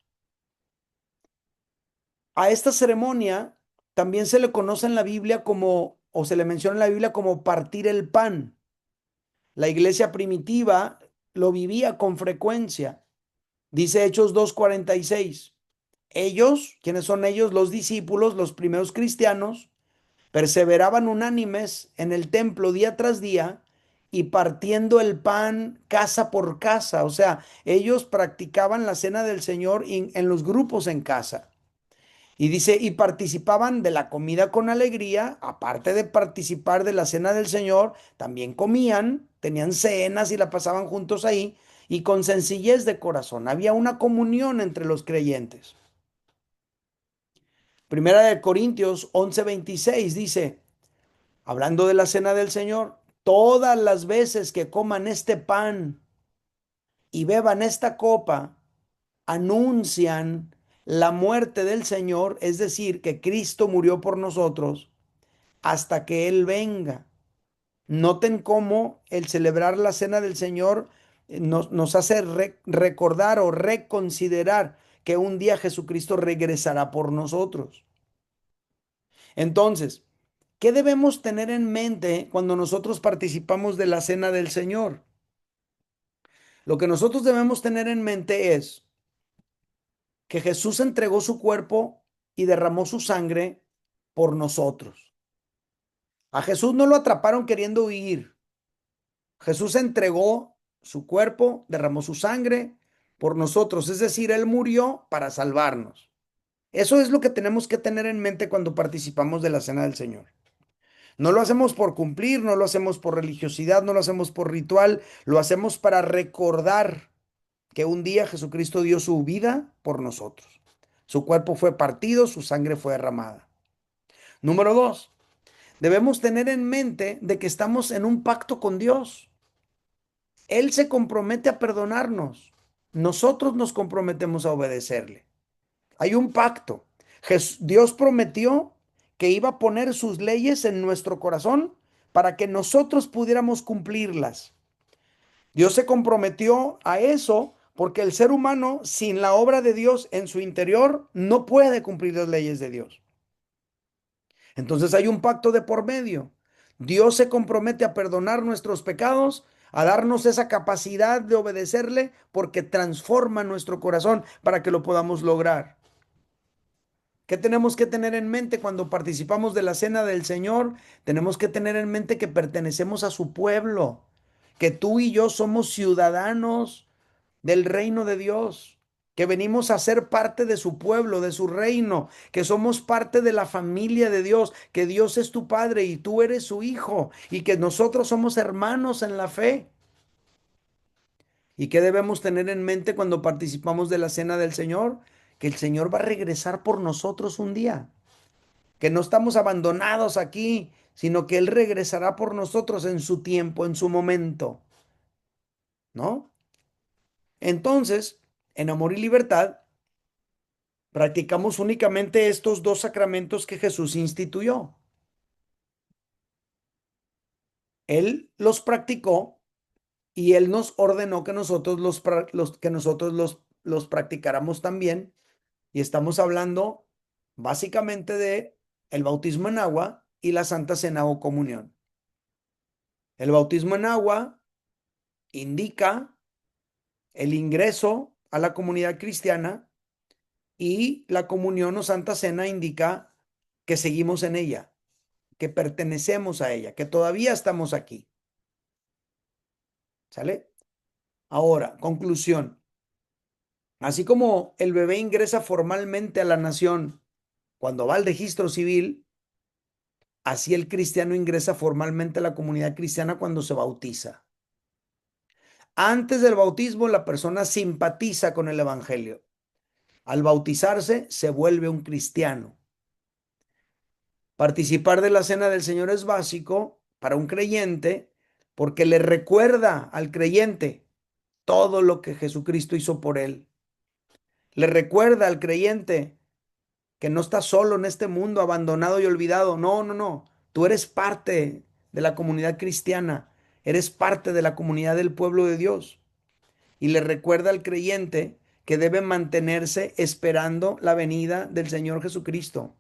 A esta ceremonia también se le conoce en la Biblia como, o se le menciona en la Biblia como partir el pan. La iglesia primitiva lo vivía con frecuencia. Dice Hechos 2:46. Ellos, ¿quiénes son ellos? Los discípulos, los primeros cristianos, perseveraban unánimes en el templo día tras día, y partiendo el pan casa por casa. O sea, ellos practicaban la cena del Señor en los grupos en casa. Y dice: y participaban de la comida con alegría. Aparte de participar de la cena del Señor, también comían, tenían cenas y la pasaban juntos ahí, y con sencillez de corazón. Había una comunión entre los creyentes. Primera de Corintios 11:26 dice, hablando de la cena del Señor: todas las veces que coman este pan y beban esta copa, anuncian la muerte del Señor, es decir, que Cristo murió por nosotros, hasta que Él venga. Noten cómo el celebrar la cena del Señor nos hace recordar o reconsiderar que un día Jesucristo regresará por nosotros. Entonces, ¿qué debemos tener en mente cuando nosotros participamos de la cena del Señor? Lo que nosotros debemos tener en mente es que Jesús entregó su cuerpo y derramó su sangre por nosotros. A Jesús no lo atraparon queriendo huir. Jesús entregó su cuerpo, derramó su sangre por nosotros, es decir, Él murió para salvarnos. Eso es lo que tenemos que tener en mente cuando participamos de la cena del Señor. No lo hacemos por cumplir, no lo hacemos por religiosidad, no lo hacemos por ritual, lo hacemos para recordar que un día Jesucristo dio su vida por nosotros. Su cuerpo fue partido, su sangre fue derramada. Número 2, debemos tener en mente de que estamos en un pacto con Dios. Él se compromete a perdonarnos. Nosotros nos comprometemos a obedecerle. Hay un pacto. Dios prometió que iba a poner sus leyes en nuestro corazón para que nosotros pudiéramos cumplirlas. Dios se comprometió a eso porque el ser humano, sin la obra de Dios en su interior, no puede cumplir las leyes de Dios. Entonces hay un pacto de por medio. Dios se compromete a perdonar nuestros pecados, a darnos esa capacidad de obedecerle porque transforma nuestro corazón para que lo podamos lograr. ¿Qué tenemos que tener en mente cuando participamos de la cena del Señor? Tenemos que tener en mente que pertenecemos a su pueblo, que tú y yo somos ciudadanos del reino de Dios, que venimos a ser parte de su pueblo, de su reino, que somos parte de la familia de Dios, que Dios es tu Padre y tú eres su Hijo, y que nosotros somos hermanos en la fe. ¿Y qué debemos tener en mente cuando participamos de la cena del Señor? Que el Señor va a regresar por nosotros un día, que no estamos abandonados aquí, sino que Él regresará por nosotros en su tiempo, en su momento, ¿no? Entonces, en Amor y Libertad, practicamos únicamente estos dos sacramentos que Jesús instituyó. Él los practicó y Él nos ordenó que nosotros los practicáramos también. Y estamos hablando básicamente de el bautismo en agua y la Santa Cena o comunión. El bautismo en agua indica el ingreso a la comunidad cristiana y la comunión o Santa Cena indica que seguimos en ella, que pertenecemos a ella, que todavía estamos aquí. ¿Sale? Ahora, conclusión. Así como el bebé ingresa formalmente a la nación cuando va al registro civil, así el cristiano ingresa formalmente a la comunidad cristiana cuando se bautiza. Antes del bautismo, la persona simpatiza con el evangelio. Al bautizarse, se vuelve un cristiano. Participar de la cena del Señor es básico para un creyente porque le recuerda al creyente todo lo que Jesucristo hizo por él. Le recuerda al creyente que no está solo en este mundo, abandonado y olvidado. No, no, no. Tú eres parte de la comunidad cristiana. Eres parte de la comunidad del pueblo de Dios. Y le recuerda al creyente que debe mantenerse esperando la venida del Señor Jesucristo.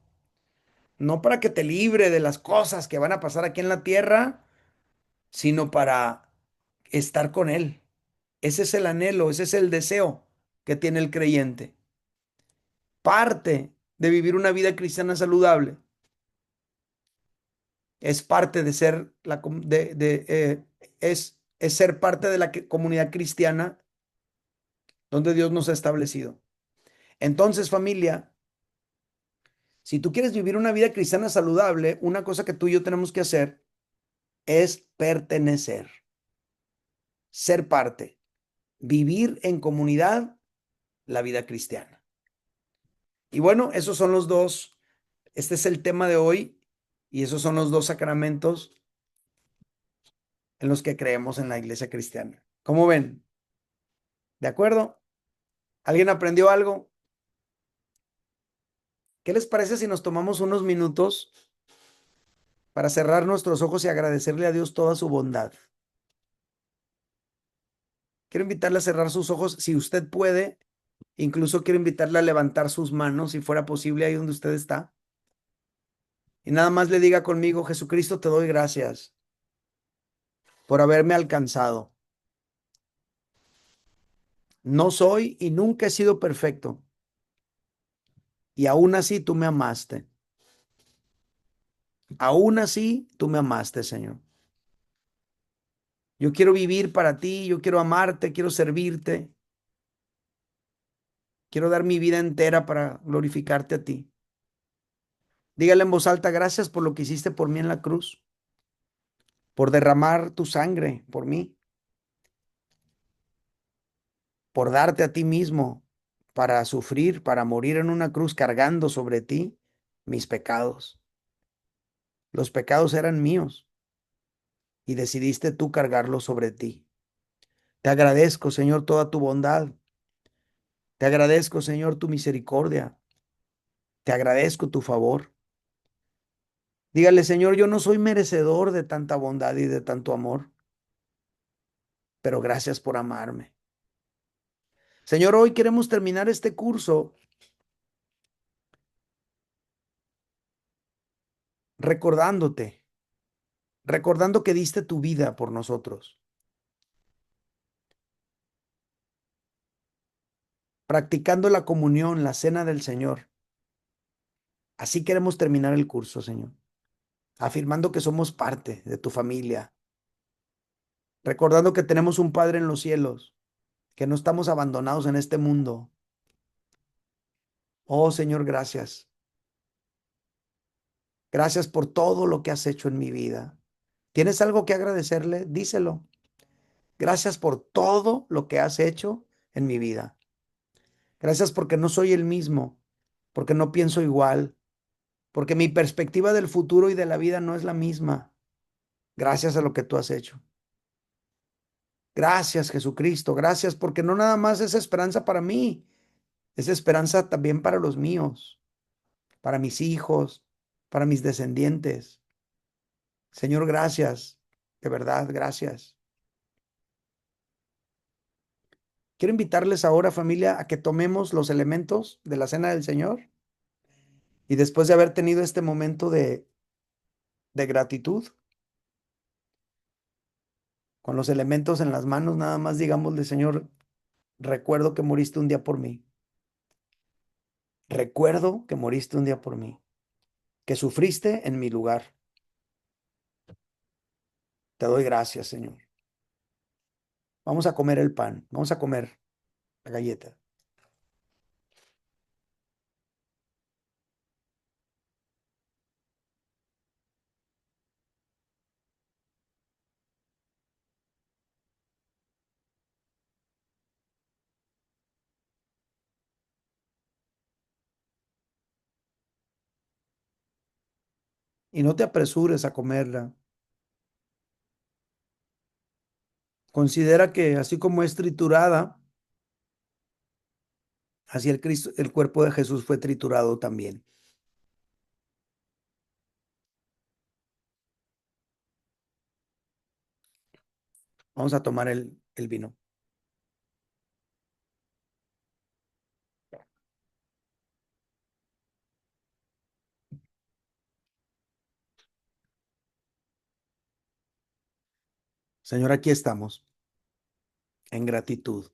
No para que te libre de las cosas que van a pasar aquí en la tierra, sino para estar con Él. Ese es el anhelo, ese es el deseo que tiene el creyente. Parte de vivir una vida cristiana saludable es parte de ser es ser parte de la comunidad cristiana donde Dios nos ha establecido. Entonces, familia, si tú quieres vivir una vida cristiana saludable, una cosa que tú y yo tenemos que hacer es pertenecer, ser parte, vivir en comunidad la vida cristiana. Y bueno, esos son los dos, este es el tema de hoy y esos son los dos sacramentos en los que creemos en la iglesia cristiana. ¿Cómo ven? ¿De acuerdo? ¿Alguien aprendió algo? ¿Qué les parece si nos tomamos unos minutos para cerrar nuestros ojos y agradecerle a Dios toda su bondad? Quiero invitarle a cerrar sus ojos si usted puede. Incluso quiero invitarle a levantar sus manos, si fuera posible, ahí donde usted está. Y nada más le diga conmigo: Jesucristo, te doy gracias por haberme alcanzado. No soy y nunca he sido perfecto. Y aún así tú me amaste. Aún así tú me amaste, Señor. Yo quiero vivir para ti, yo quiero amarte, quiero servirte. Quiero dar mi vida entera para glorificarte a ti. Dígale en voz alta: gracias por lo que hiciste por mí en la cruz. por derramar tu sangre por mí, por darte a ti mismo para sufrir, para morir en una cruz cargando sobre ti mis pecados. Los pecados eran míos y decidiste tú cargarlos sobre ti. Te agradezco, Señor, toda tu bondad. Te agradezco, Señor, tu misericordia. Te agradezco tu favor. Dígale, Señor, yo no soy merecedor de tanta bondad y de tanto amor, pero gracias por amarme. Señor, hoy queremos terminar este curso recordándote, recordando que diste tu vida por nosotros, practicando la comunión, la cena del Señor. Así queremos terminar el curso, Señor, afirmando que somos parte de tu familia, recordando que tenemos un Padre en los cielos, que no estamos abandonados en este mundo. Oh, Señor, gracias. Gracias por todo lo que has hecho en mi vida. ¿Tienes algo que agradecerle? Díselo. Gracias por todo lo que has hecho en mi vida. Gracias porque no soy el mismo, porque no pienso igual, porque mi perspectiva del futuro y de la vida no es la misma. Gracias a lo que tú has hecho. Gracias, Jesucristo. Gracias porque no nada más es esperanza para mí, es esperanza también para los míos, para mis hijos, para mis descendientes. Señor, gracias. De verdad, gracias. Quiero invitarles ahora, familia, a que tomemos los elementos de la cena del Señor y después de haber tenido este momento de gratitud, con los elementos en las manos, nada más digámosle, Señor, recuerdo que moriste un día por mí. Recuerdo que moriste un día por mí, que sufriste en mi lugar. Te doy gracias, Señor. Vamos a comer el pan, vamos a comer la galleta. Y no te apresures a comerla. Considera que así como es triturada, así el cuerpo de Jesús fue triturado también. Vamos a tomar el vino. Señor, aquí estamos, en gratitud.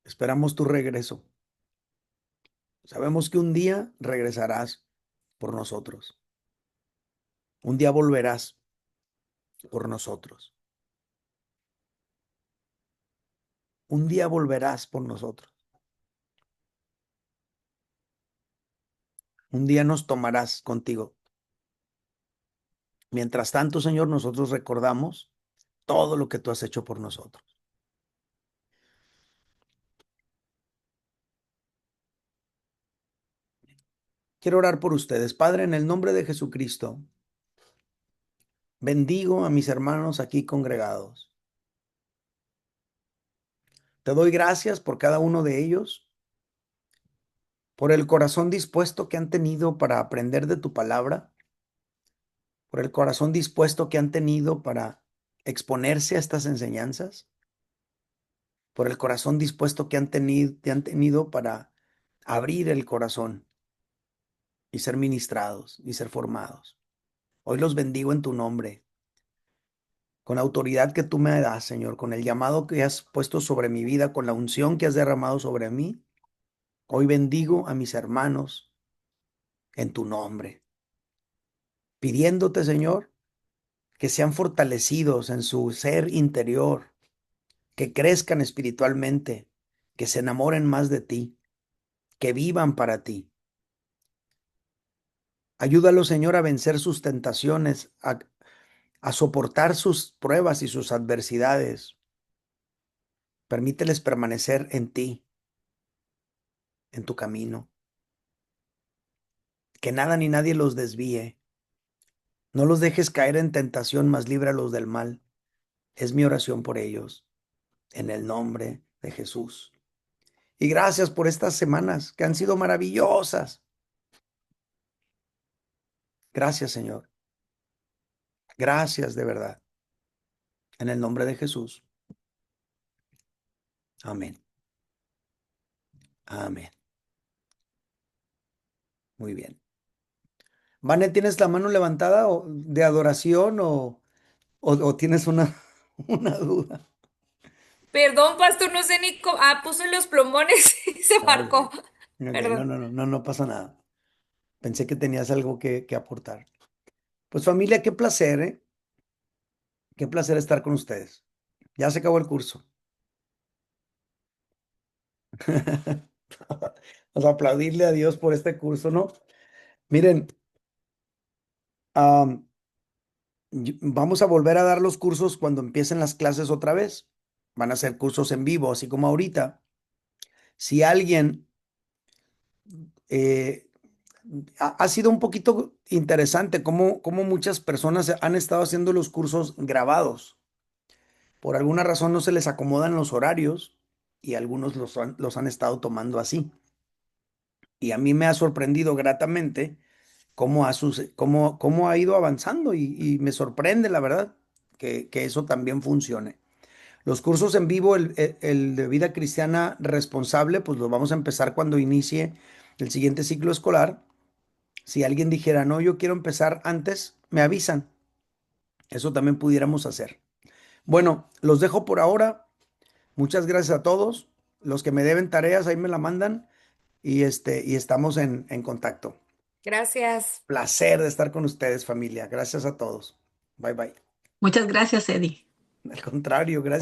Esperamos tu regreso. Sabemos que un día regresarás por nosotros. Un día volverás por nosotros. Un día volverás por nosotros. Un día nos tomarás contigo. Mientras tanto, Señor, nosotros recordamos todo lo que tú has hecho por nosotros. Quiero orar por ustedes. Padre, en el nombre de Jesucristo, bendigo a mis hermanos aquí congregados. Te doy gracias por cada uno de ellos, por el corazón dispuesto que han tenido para aprender de tu palabra, por el corazón dispuesto que han tenido para exponerse a estas enseñanzas, por el corazón dispuesto que han tenido para abrir el corazón y ser ministrados y ser formados. Hoy los bendigo en tu nombre, con la autoridad que tú me das, Señor, con el llamado que has puesto sobre mi vida, con la unción que has derramado sobre mí. Hoy bendigo a mis hermanos en tu nombre, pidiéndote, Señor, que sean fortalecidos en su ser interior, que crezcan espiritualmente, que se enamoren más de ti, que vivan para ti. Ayúdalos, Señor, a vencer sus tentaciones, a soportar sus pruebas y sus adversidades. Permíteles permanecer en ti, en tu camino. Que nada ni nadie los desvíe. No los dejes caer en tentación, mas líbralos del mal. Es mi oración por ellos, en el nombre de Jesús. Y gracias por estas semanas que han sido maravillosas. Gracias, Señor. Gracias de verdad. En el nombre de Jesús. Amén. Amén. Muy bien. Vane, ¿tienes la mano levantada de adoración o tienes una duda? Perdón, pastor, no sé ni cómo. Ah, puso los plumones y se marcó. Ok, no, Perdón. no pasa nada. Pensé que tenías algo que aportar. Pues familia, qué placer, ¿eh? Qué placer estar con ustedes. Ya se acabó el curso. Vamos a aplaudirle a Dios por este curso, ¿no? Miren, vamos a volver a dar los cursos cuando empiecen las clases otra vez. Van a ser cursos en vivo, así como ahorita. Si alguien eh, ha sido un poquito interesante cómo muchas personas han estado haciendo los cursos grabados. Por alguna razón no se les acomodan los horarios y algunos los han estado tomando así. Y a mí me ha sorprendido gratamente cómo ha ido avanzando y me sorprende, la verdad, que eso también funcione. Los cursos en vivo, el de vida cristiana responsable, pues los vamos a empezar cuando inicie el siguiente ciclo escolar. Si alguien dijera, no, yo quiero empezar antes, me avisan. Eso también pudiéramos hacer. Bueno, los dejo por ahora. Muchas gracias a todos. Los que me deben tareas, ahí me la mandan y estamos en contacto. Gracias. Placer de estar con ustedes, familia. Gracias a todos. Bye, bye. Muchas gracias, Eddie. Al contrario, gracias.